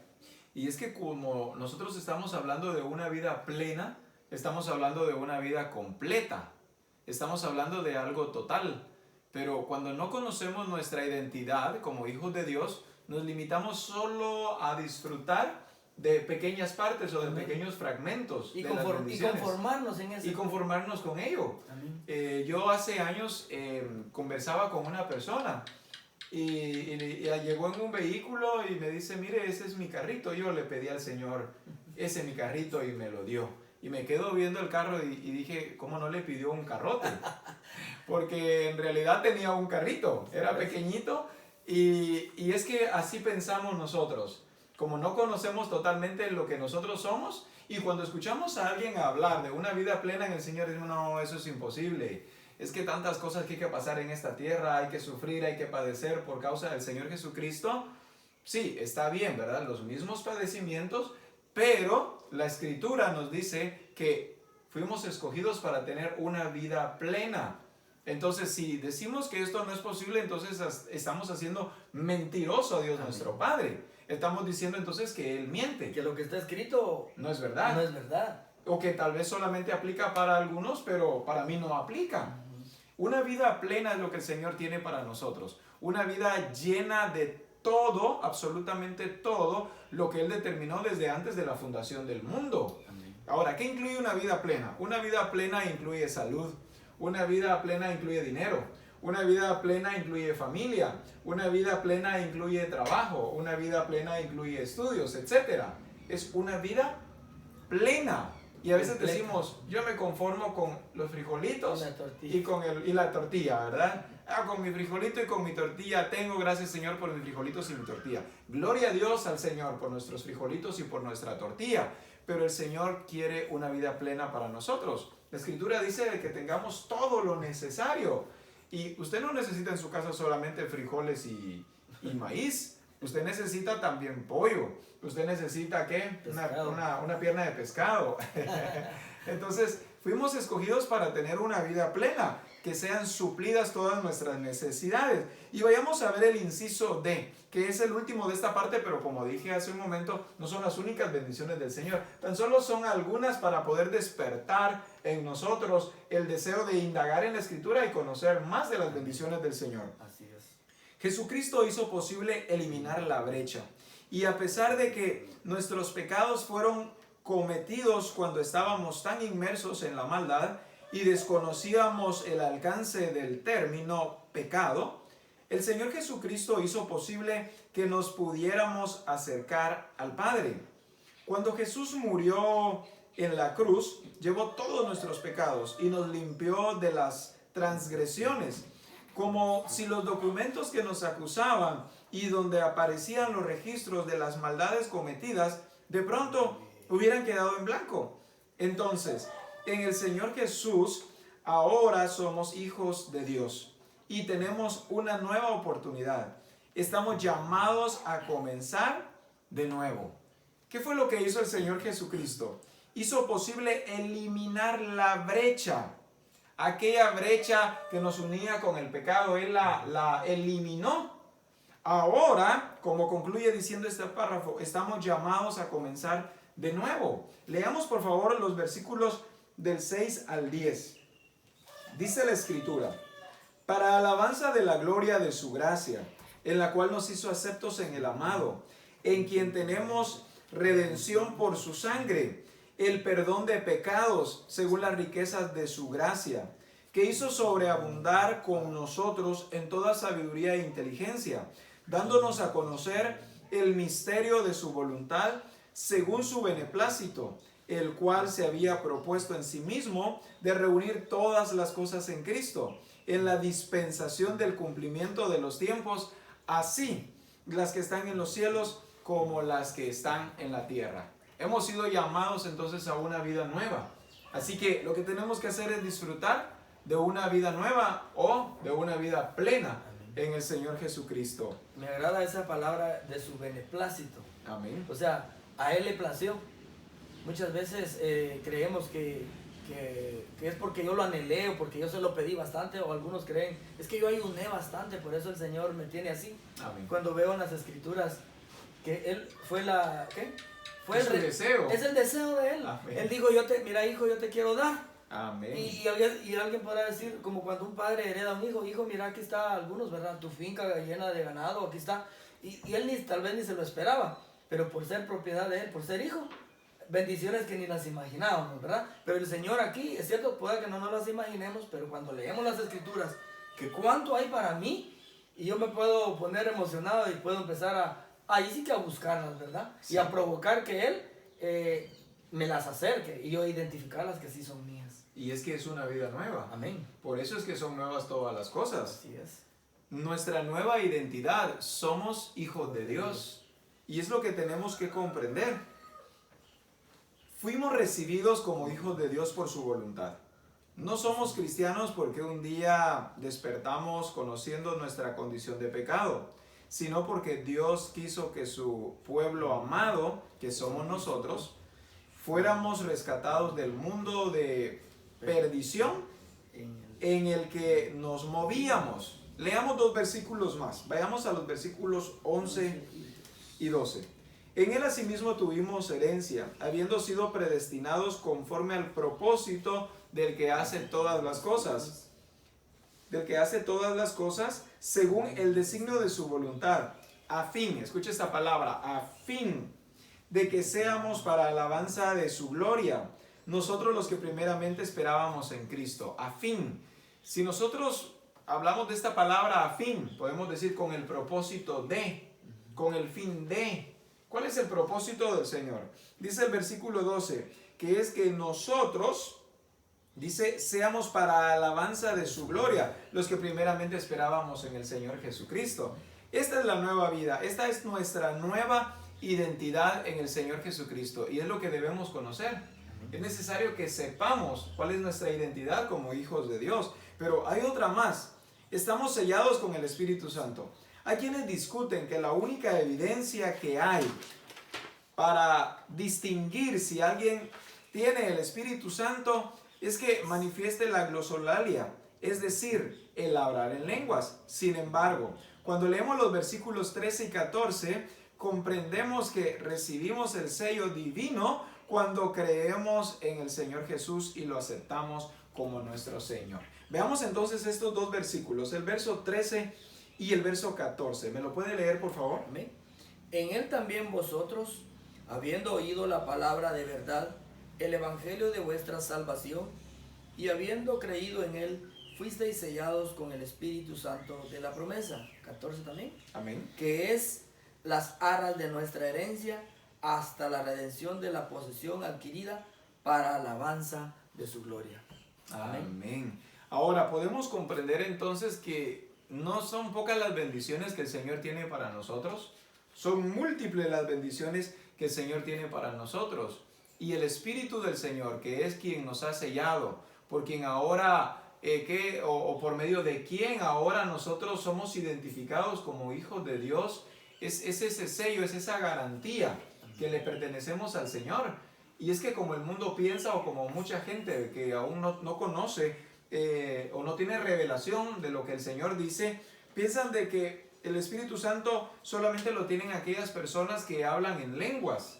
Y es que como nosotros estamos hablando de una vida plena, estamos hablando de una vida completa, estamos hablando de algo total. Pero cuando no conocemos nuestra identidad como hijos de Dios, nos limitamos solo a disfrutar de pequeñas partes o de Amén. Pequeños fragmentos Y de las bendiciones. conformarnos en eso. Y conformarnos con ello. Amén. Yo hace años conversaba con una persona y llegó en un vehículo y me dice, mire, ese es mi carrito. Yo le pedí al Señor, ese es mi carrito, y me lo dio. Y me quedo viendo el carro y dije, ¿cómo no le pidió un carrote? Porque en realidad tenía un carrito, era pequeñito. Y es que así pensamos nosotros. Como no conocemos totalmente lo que nosotros somos, y cuando escuchamos a alguien hablar de una vida plena en el Señor, decimos, no, eso es imposible. Es que tantas cosas que hay que pasar en esta tierra, hay que sufrir, hay que padecer por causa del Señor Jesucristo. Sí, está bien, ¿verdad? Los mismos padecimientos, pero la Escritura nos dice que fuimos escogidos para tener una vida plena. Entonces, si decimos que esto no es posible, entonces estamos haciendo mentiroso a Dios. Amén. Nuestro Padre. Estamos diciendo entonces que Él miente. Que lo que está escrito no es verdad. No es verdad. O que tal vez solamente aplica para algunos, pero para mí no aplica. Una vida plena es lo que el Señor tiene para nosotros. Una vida llena de todo, absolutamente todo, lo que Él determinó desde antes de la fundación del mundo. Amén. Ahora, ¿qué incluye una vida plena? Una vida plena incluye salud. Una vida plena incluye dinero. Una vida plena incluye familia. Una vida plena incluye trabajo. Una vida plena incluye estudios, etc. Es una vida plena. Y a veces decimos, yo me conformo con los frijolitos y la tortilla, ¿verdad? Con mi frijolito y con mi tortilla tengo, gracias Señor por mis frijolitos y mi tortilla. Gloria a Dios al Señor por nuestros frijolitos y por nuestra tortilla. Pero el Señor quiere una vida plena para nosotros. La Escritura dice que tengamos todo lo necesario. Y usted no necesita en su casa solamente frijoles y maíz. Usted necesita también pollo. Usted necesita, ¿qué? Una pierna de pescado. Entonces, Fuimos escogidos para tener una vida plena, que sean suplidas todas nuestras necesidades. Y vayamos a ver el inciso D, que es el último de esta parte, pero como dije hace un momento, no son las únicas bendiciones del Señor. Tan solo son algunas para poder despertar en nosotros el deseo de indagar en la Escritura y conocer más de las bendiciones del Señor. Así es. Jesucristo hizo posible eliminar la brecha. Y a pesar de que nuestros pecados fueron cometidos cuando estábamos tan inmersos en la maldad y desconocíamos el alcance del término pecado, el Señor Jesucristo hizo posible que nos pudiéramos acercar al Padre. Cuando Jesús murió en la cruz, llevó todos nuestros pecados y nos limpió de las transgresiones, como si los documentos que nos acusaban y donde aparecían los registros de las maldades cometidas, de pronto hubieran quedado en blanco. Entonces, en el Señor Jesús, ahora somos hijos de Dios y tenemos una nueva oportunidad. Estamos llamados a comenzar de nuevo. ¿Qué fue lo que hizo el Señor Jesucristo? Hizo posible eliminar la brecha. Aquella brecha que nos unía con el pecado, Él la eliminó. Ahora, como concluye diciendo este párrafo, estamos llamados a comenzar de nuevo. Leamos por favor los versículos del 6 al 10. Dice la Escritura: para alabanza de la gloria de su gracia, en la cual nos hizo aceptos en el amado, en quien tenemos redención por su sangre, el perdón de pecados según las riquezas de su gracia, que hizo sobreabundar con nosotros en toda sabiduría e inteligencia, dándonos a conocer el misterio de su voluntad según su beneplácito, el cual se había propuesto en sí mismo de reunir todas las cosas en Cristo, en la dispensación del cumplimiento de los tiempos, así las que están en los cielos como las que están en la tierra. Hemos sido llamados entonces a una vida nueva. Así que lo que tenemos que hacer es disfrutar de una vida nueva o de una vida plena en el Señor Jesucristo. Me agrada esa palabra de su beneplácito. Amén. O sea, a Él le plació. Muchas veces creemos que es porque yo lo anhelé o porque yo se lo pedí bastante, o algunos creen, es que yo ayuné bastante, por eso el Señor me tiene así. Amén. Cuando veo en las Escrituras que Él fue la... ¿qué? Fue es el deseo. Es el deseo de Él. Amén. Él dijo, mira hijo, yo te quiero dar. Amén. Y alguien podrá decir, como cuando un padre hereda a un hijo, hijo, mira, aquí está algunos, ¿verdad? Tu finca llena de ganado, aquí está. Y él tal vez ni se lo esperaba, pero por ser propiedad de Él, por ser hijo, bendiciones que ni las imaginábamos, ¿verdad? Pero el Señor aquí, es cierto, puede que no nos las imaginemos, pero cuando leemos las Escrituras, que cuánto hay para mí, y yo me puedo poner emocionado y puedo empezar ahí sí que a buscarlas, ¿verdad? Sí. Y a provocar que Él me las acerque y yo identificar las que sí son mías. Y es que es una vida nueva. Amén. Por eso es que son nuevas todas las cosas. Así es. Nuestra nueva identidad, somos hijos de Dios. Y es lo que tenemos que comprender. Fuimos recibidos como hijos de Dios por su voluntad. No somos cristianos porque un día despertamos conociendo nuestra condición de pecado, sino porque Dios quiso que su pueblo amado, que somos nosotros, fuéramos rescatados del mundo de perdición en el que nos movíamos. Leamos 2 versículos más. Vayamos a los versículos 11 y 12. En él asimismo tuvimos herencia, habiendo sido predestinados conforme al propósito del que hace todas las cosas. Del que hace todas las cosas según el designio de su voluntad. A fin, escucha esta palabra, a fin de que seamos para alabanza de su gloria. Nosotros los que primeramente esperábamos en Cristo. A fin. Si nosotros hablamos de esta palabra a fin, podemos decir con el propósito de, con el fin de. ¿Cuál es el propósito del Señor? Dice el versículo 12, que es que nosotros, dice, seamos para alabanza de su gloria, los que primeramente esperábamos en el Señor Jesucristo. Esta es la nueva vida, esta es nuestra nueva identidad en el Señor Jesucristo y es lo que debemos conocer. Es necesario que sepamos cuál es nuestra identidad como hijos de Dios, pero hay otra más. Estamos sellados con el Espíritu Santo. Hay quienes discuten que la única evidencia que hay para distinguir si alguien tiene el Espíritu Santo es que manifieste la glosolalia, es decir, el hablar en lenguas. Sin embargo, cuando leemos los versículos 13 y 14, comprendemos que recibimos el sello divino cuando creemos en el Señor Jesús y lo aceptamos como nuestro Señor. Veamos entonces estos dos versículos, el verso 13 y el verso 14. ¿Me lo puede leer, por favor? Amén. En él también vosotros, habiendo oído la palabra de verdad, el evangelio de vuestra salvación, y habiendo creído en él, fuisteis sellados con el Espíritu Santo de la promesa. 14 también. Amén. Que es las arras de nuestra herencia hasta la redención de la posesión adquirida para alabanza de su gloria. Amén. Amén. Ahora, podemos comprender entonces que no son pocas las bendiciones que el Señor tiene para nosotros. Son múltiples las bendiciones que el Señor tiene para nosotros. Y el Espíritu del Señor, que es quien nos ha sellado, por quien ahora, o por medio de quien ahora nosotros somos identificados como hijos de Dios, es ese sello, es esa garantía que le pertenecemos al Señor. Y es que como el mundo piensa, o como mucha gente que aún no conoce o no tiene revelación de lo que el Señor dice, piensan de que el Espíritu Santo solamente lo tienen aquellas personas que hablan en lenguas.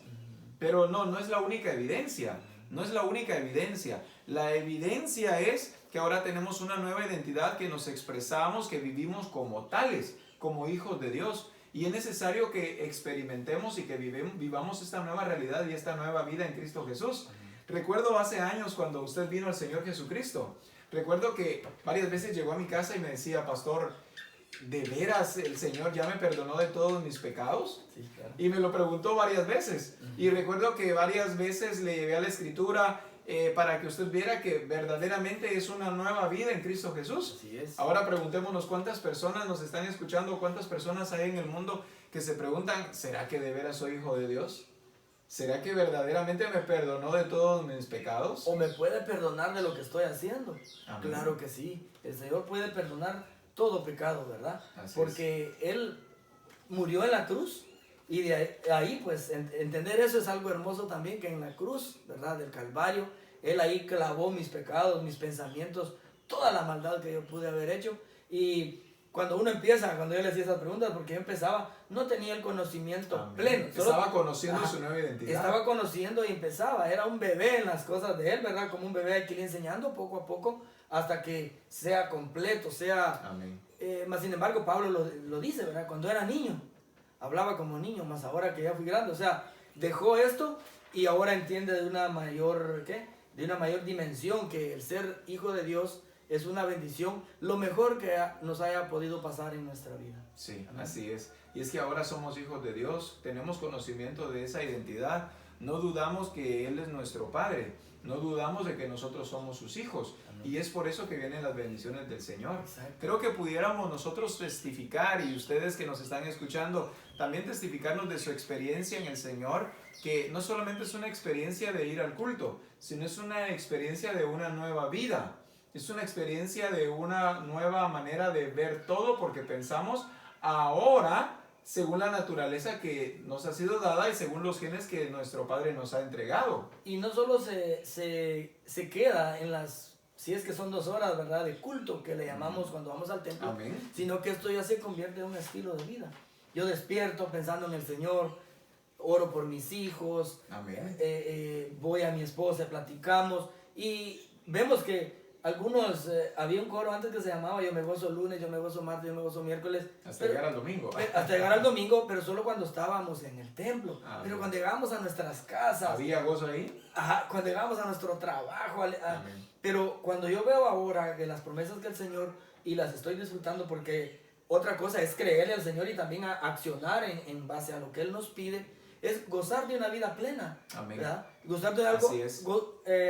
Pero no es la única evidencia. No es la única evidencia. La evidencia es que ahora tenemos una nueva identidad, que nos expresamos, que vivimos como tales, como hijos de Dios. Y es necesario que experimentemos y que vivamos esta nueva realidad y esta nueva vida en Cristo Jesús. Recuerdo hace años cuando usted vino al Señor Jesucristo. Recuerdo que varias veces llegó a mi casa y me decía, pastor, ¿de veras el Señor ya me perdonó de todos mis pecados? Sí, claro. Y me lo preguntó varias veces. Y recuerdo que varias veces le llevé a la Escritura para que usted viera que verdaderamente es una nueva vida en Cristo Jesús. Así es. Ahora preguntémonos cuántas personas nos están escuchando, cuántas personas hay en el mundo que se preguntan, ¿será que de veras soy hijo de Dios? ¿Será que verdaderamente me perdonó de todos mis pecados? ¿O me puede perdonar de lo que estoy haciendo? Amén. Claro que sí. El Señor puede perdonar todo pecado, ¿verdad? Así porque Él murió en la cruz. Y de ahí, pues, entender eso es algo hermoso también, que en la cruz, ¿verdad? Del Calvario, Él ahí clavó mis pecados, mis pensamientos, toda la maldad que yo pude haber hecho. Y cuando uno empieza, cuando yo le hacía esas preguntas, porque yo empezaba, no tenía el conocimiento Amén. pleno. Estaba conociendo su nueva identidad. Estaba conociendo y empezaba, era un bebé en las cosas de Él, ¿verdad? Como un bebé hay que ir enseñando poco a poco hasta que sea completo, sea... Amén. Más sin embargo, Pablo lo dice, ¿verdad? Cuando era niño, hablaba como niño, más ahora que ya fui grande. O sea, dejó esto y ahora entiende de una mayor, de una mayor dimensión, que el ser hijo de Dios es una bendición, lo mejor que nos haya podido pasar en nuestra vida. Sí, Amén. así es. Y es que ahora somos hijos de Dios, tenemos conocimiento de esa identidad, no dudamos que Él es nuestro Padre, no dudamos de que nosotros somos sus hijos. Amén. Y es por eso que vienen las bendiciones del Señor. Exacto. Creo que pudiéramos nosotros testificar, y ustedes que nos están escuchando, también testificarnos de su experiencia en el Señor, que no solamente es una experiencia de ir al culto, sino es una experiencia de una nueva vida. Es una experiencia de una nueva manera de ver todo, porque pensamos ahora según la naturaleza que nos ha sido dada y según los genes que nuestro Padre nos ha entregado. Y no solo se queda en las, si es que son 2 horas, ¿verdad?, de culto que le llamamos cuando vamos al templo. Amén. Sino que esto ya se convierte en un estilo de vida. Yo despierto pensando en el Señor, oro por mis hijos, Amén. Voy a mi esposa, platicamos y vemos que algunos, había un coro antes que se llamaba Yo me gozo lunes, yo me gozo martes, yo me gozo miércoles. Hasta llegar al domingo. Hasta llegar al domingo, pero solo cuando estábamos en el templo. Amén. Pero cuando llegábamos a nuestras casas. ¿Había gozo ahí? Ajá, cuando llegábamos a nuestro trabajo. Amén. Pero cuando yo veo ahora que las promesas del Señor, y las estoy disfrutando, porque otra cosa es creerle al Señor y también accionar en base a lo que Él nos pide, es gozar de una vida plena. Amén. ¿Verdad? Gozar de algo, Así es.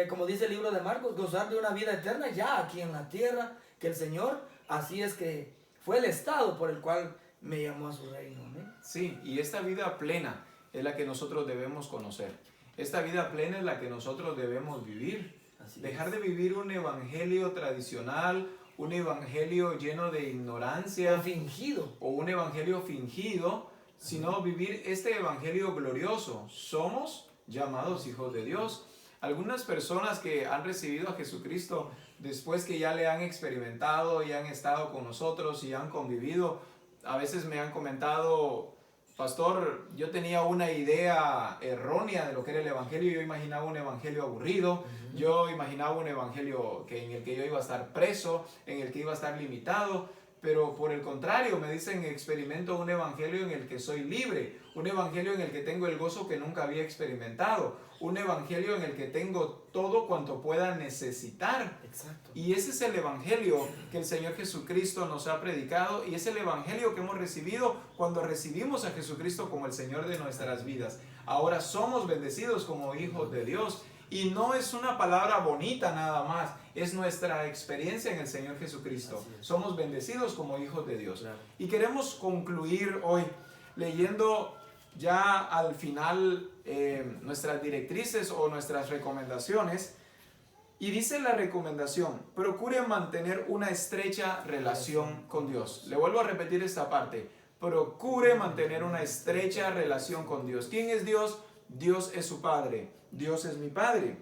como dice el libro de Marcos, gozar de una vida eterna ya aquí en la tierra, que el Señor, así es que fue el estado por el cual me llamó a su reino. ¿No? Sí, y esta vida plena es la que nosotros debemos conocer. Esta vida plena es la que nosotros debemos vivir. Así Dejar es. de vivir un evangelio tradicional, un evangelio lleno de ignorancia, Fingido. o un evangelio fingido, sino vivir este evangelio glorioso. Somos llamados hijos de Dios. Algunas personas que han recibido a Jesucristo después que ya le han experimentado y han estado con nosotros y han convivido, a veces me han comentado: pastor, yo tenía una idea errónea de lo que era el evangelio. Yo imaginaba un evangelio aburrido, yo imaginaba un evangelio en el que yo iba a estar preso, en el que iba a estar limitado, pero por el contrario, me dicen, experimento un evangelio en el que soy libre, un evangelio en el que tengo el gozo que nunca había experimentado, un evangelio en el que tengo todo cuanto pueda necesitar. Exacto. Y ese es el evangelio que el Señor Jesucristo nos ha predicado, y es el evangelio que hemos recibido cuando recibimos a Jesucristo como el Señor de nuestras vidas. Ahora somos bendecidos como hijos de Dios, y no es una palabra bonita nada más, es nuestra experiencia en el Señor Jesucristo. Somos bendecidos como hijos de Dios. Claro. Y queremos concluir hoy leyendo ya al final nuestras directrices o nuestras recomendaciones. Y dice la recomendación: procure mantener una estrecha relación con Dios. Le vuelvo a repetir esta parte: procure mantener una estrecha relación con Dios. ¿Quién es Dios? Dios es su Padre. Dios es mi Padre.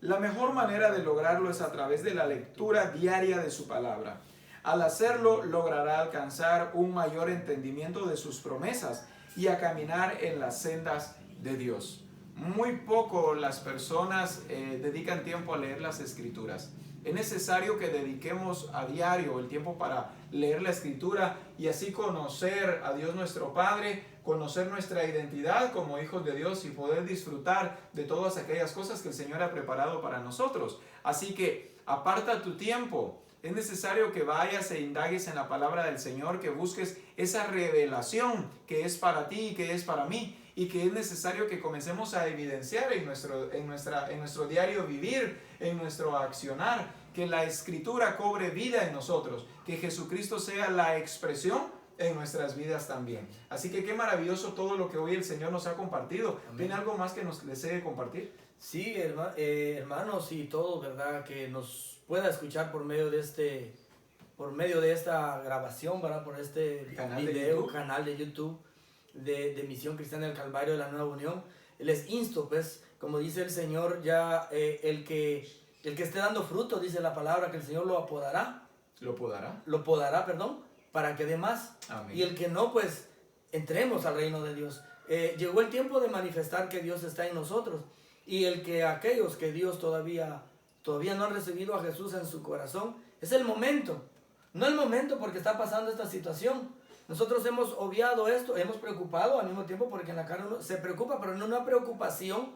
La mejor manera de lograrlo es a través de la lectura diaria de su palabra. Al hacerlo, logrará alcanzar un mayor entendimiento de sus promesas y a caminar en las sendas de Dios. Muy poco las personas dedican tiempo a leer las Escrituras. Es necesario que dediquemos a diario el tiempo para leer la Escritura y así conocer a Dios nuestro Padre, conocer nuestra identidad como hijos de Dios y poder disfrutar de todas aquellas cosas que el Señor ha preparado para nosotros. Así que aparta tu tiempo. Es necesario que vayas e indagues en la palabra del Señor, que busques esa revelación que es para ti y que es para mí, y que es necesario que comencemos a evidenciar en nuestro diario vivir, en nuestro accionar, que la Escritura cobre vida en nosotros, que Jesucristo sea la expresión en nuestras vidas también. Así que qué maravilloso todo lo que hoy el Señor nos ha compartido. ¿Tiene algo más que nos desee compartir? Sí, hermanos y todos, ¿verdad? Que nos pueda escuchar por medio de esta grabación, ¿verdad? Por este canal de YouTube de Misión Cristiana del Calvario de la Nueva Unión. Les insto, pues, como dice el Señor, ya el que esté dando fruto, dice la palabra, que el Señor lo podará, para que dé más. Amén. Y el que no, pues, entremos al reino de Dios. Llegó el tiempo de manifestar que Dios está en nosotros. Y aquellos que Dios todavía no han recibido a Jesús en su corazón, es el momento. No el momento porque está pasando esta situación. Nosotros hemos obviado esto, hemos preocupado al mismo tiempo, porque en la carne uno se preocupa, pero no una preocupación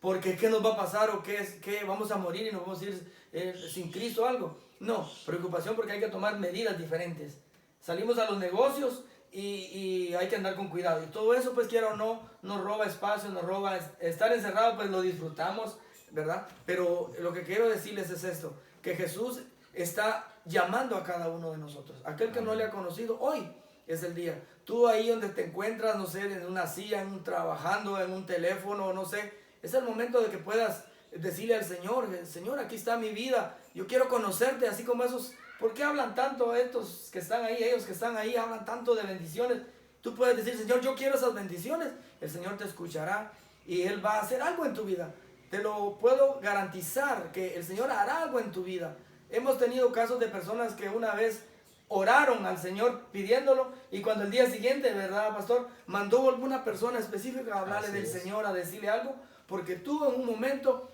porque qué nos va a pasar o qué vamos a morir y nos vamos a ir sin Cristo o algo. No, preocupación porque hay que tomar medidas diferentes. Salimos a los negocios y hay que andar con cuidado. Y todo eso, pues quiera o no, nos roba espacio, nos roba estar encerrado, pues lo disfrutamos, ¿verdad? Pero lo que quiero decirles es esto, que Jesús está llamando a cada uno de nosotros. Aquel que no le ha conocido, hoy es el día. Tú ahí donde te encuentras, no sé, en una silla, trabajando, en un teléfono, no sé, es el momento de que puedas decirle al Señor: Señor, aquí está mi vida, yo quiero conocerte, así como esos. ¿Por qué hablan tanto estos que están ahí, ellos que están ahí, hablan tanto de bendiciones? Tú puedes decir: Señor, yo quiero esas bendiciones. El Señor te escuchará y Él va a hacer algo en tu vida. Te lo puedo garantizar, que el Señor hará algo en tu vida. Hemos tenido casos de personas que una vez oraron al Señor pidiéndolo, y cuando el día siguiente, ¿verdad, pastor?, mandó alguna persona específica a hablarle del Señor, a decirle algo, porque tú en un momento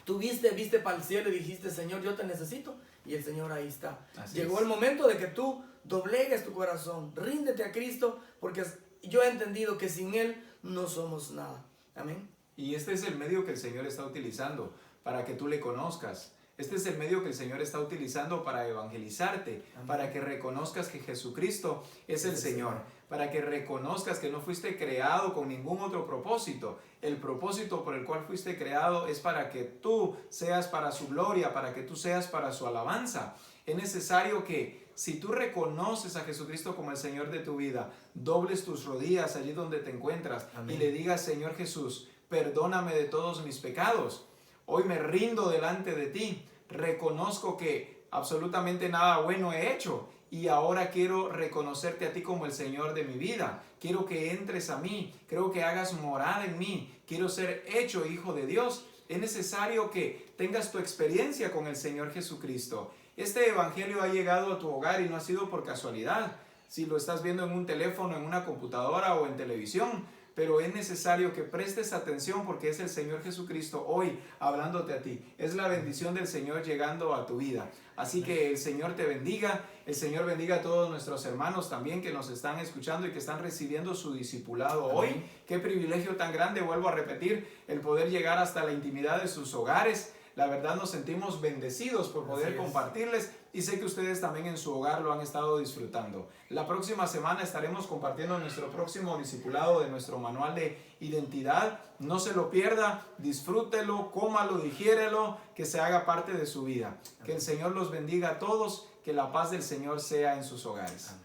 viste para el cielo y dijiste: Señor, yo te necesito, y el Señor ahí está. Llegó el momento de que tú doblegues tu corazón, ríndete a Cristo, porque yo he entendido que sin Él no somos nada. Amén. Y este es el medio que el Señor está utilizando para que tú le conozcas. Este es el medio que el Señor está utilizando para evangelizarte, amén, para que reconozcas que Jesucristo es el Señor, para que reconozcas que no fuiste creado con ningún otro propósito. El propósito por el cual fuiste creado es para que tú seas para su gloria, para que tú seas para su alabanza. Es necesario que, si tú reconoces a Jesucristo como el Señor de tu vida, dobles tus rodillas allí donde te encuentras, amén, y le digas: Señor Jesús, perdóname de todos mis pecados. Hoy me rindo delante de ti. Reconozco que absolutamente nada bueno he hecho y ahora quiero reconocerte a ti como el Señor de mi vida. Quiero que entres a mí, quiero que hagas morada en mí, quiero ser hecho hijo de Dios. Es necesario que tengas tu experiencia con el Señor Jesucristo. Este evangelio ha llegado a tu hogar y no ha sido por casualidad. Si lo estás viendo en un teléfono, en una computadora o en televisión, pero es necesario que prestes atención porque es el Señor Jesucristo hoy hablándote a ti. Es la bendición del Señor llegando a tu vida. Así que el Señor te bendiga. El Señor bendiga a todos nuestros hermanos también que nos están escuchando y que están recibiendo su discipulado hoy. Qué privilegio tan grande, vuelvo a repetir, el poder llegar hasta la intimidad de sus hogares. La verdad nos sentimos bendecidos por poder compartirles y sé que ustedes también en su hogar lo han estado disfrutando. La próxima semana estaremos compartiendo nuestro próximo discipulado de nuestro manual de identidad. No se lo pierda, disfrútelo, cómalo, digiérelo, que se haga parte de su vida. Que el Señor los bendiga a todos, que la paz del Señor sea en sus hogares.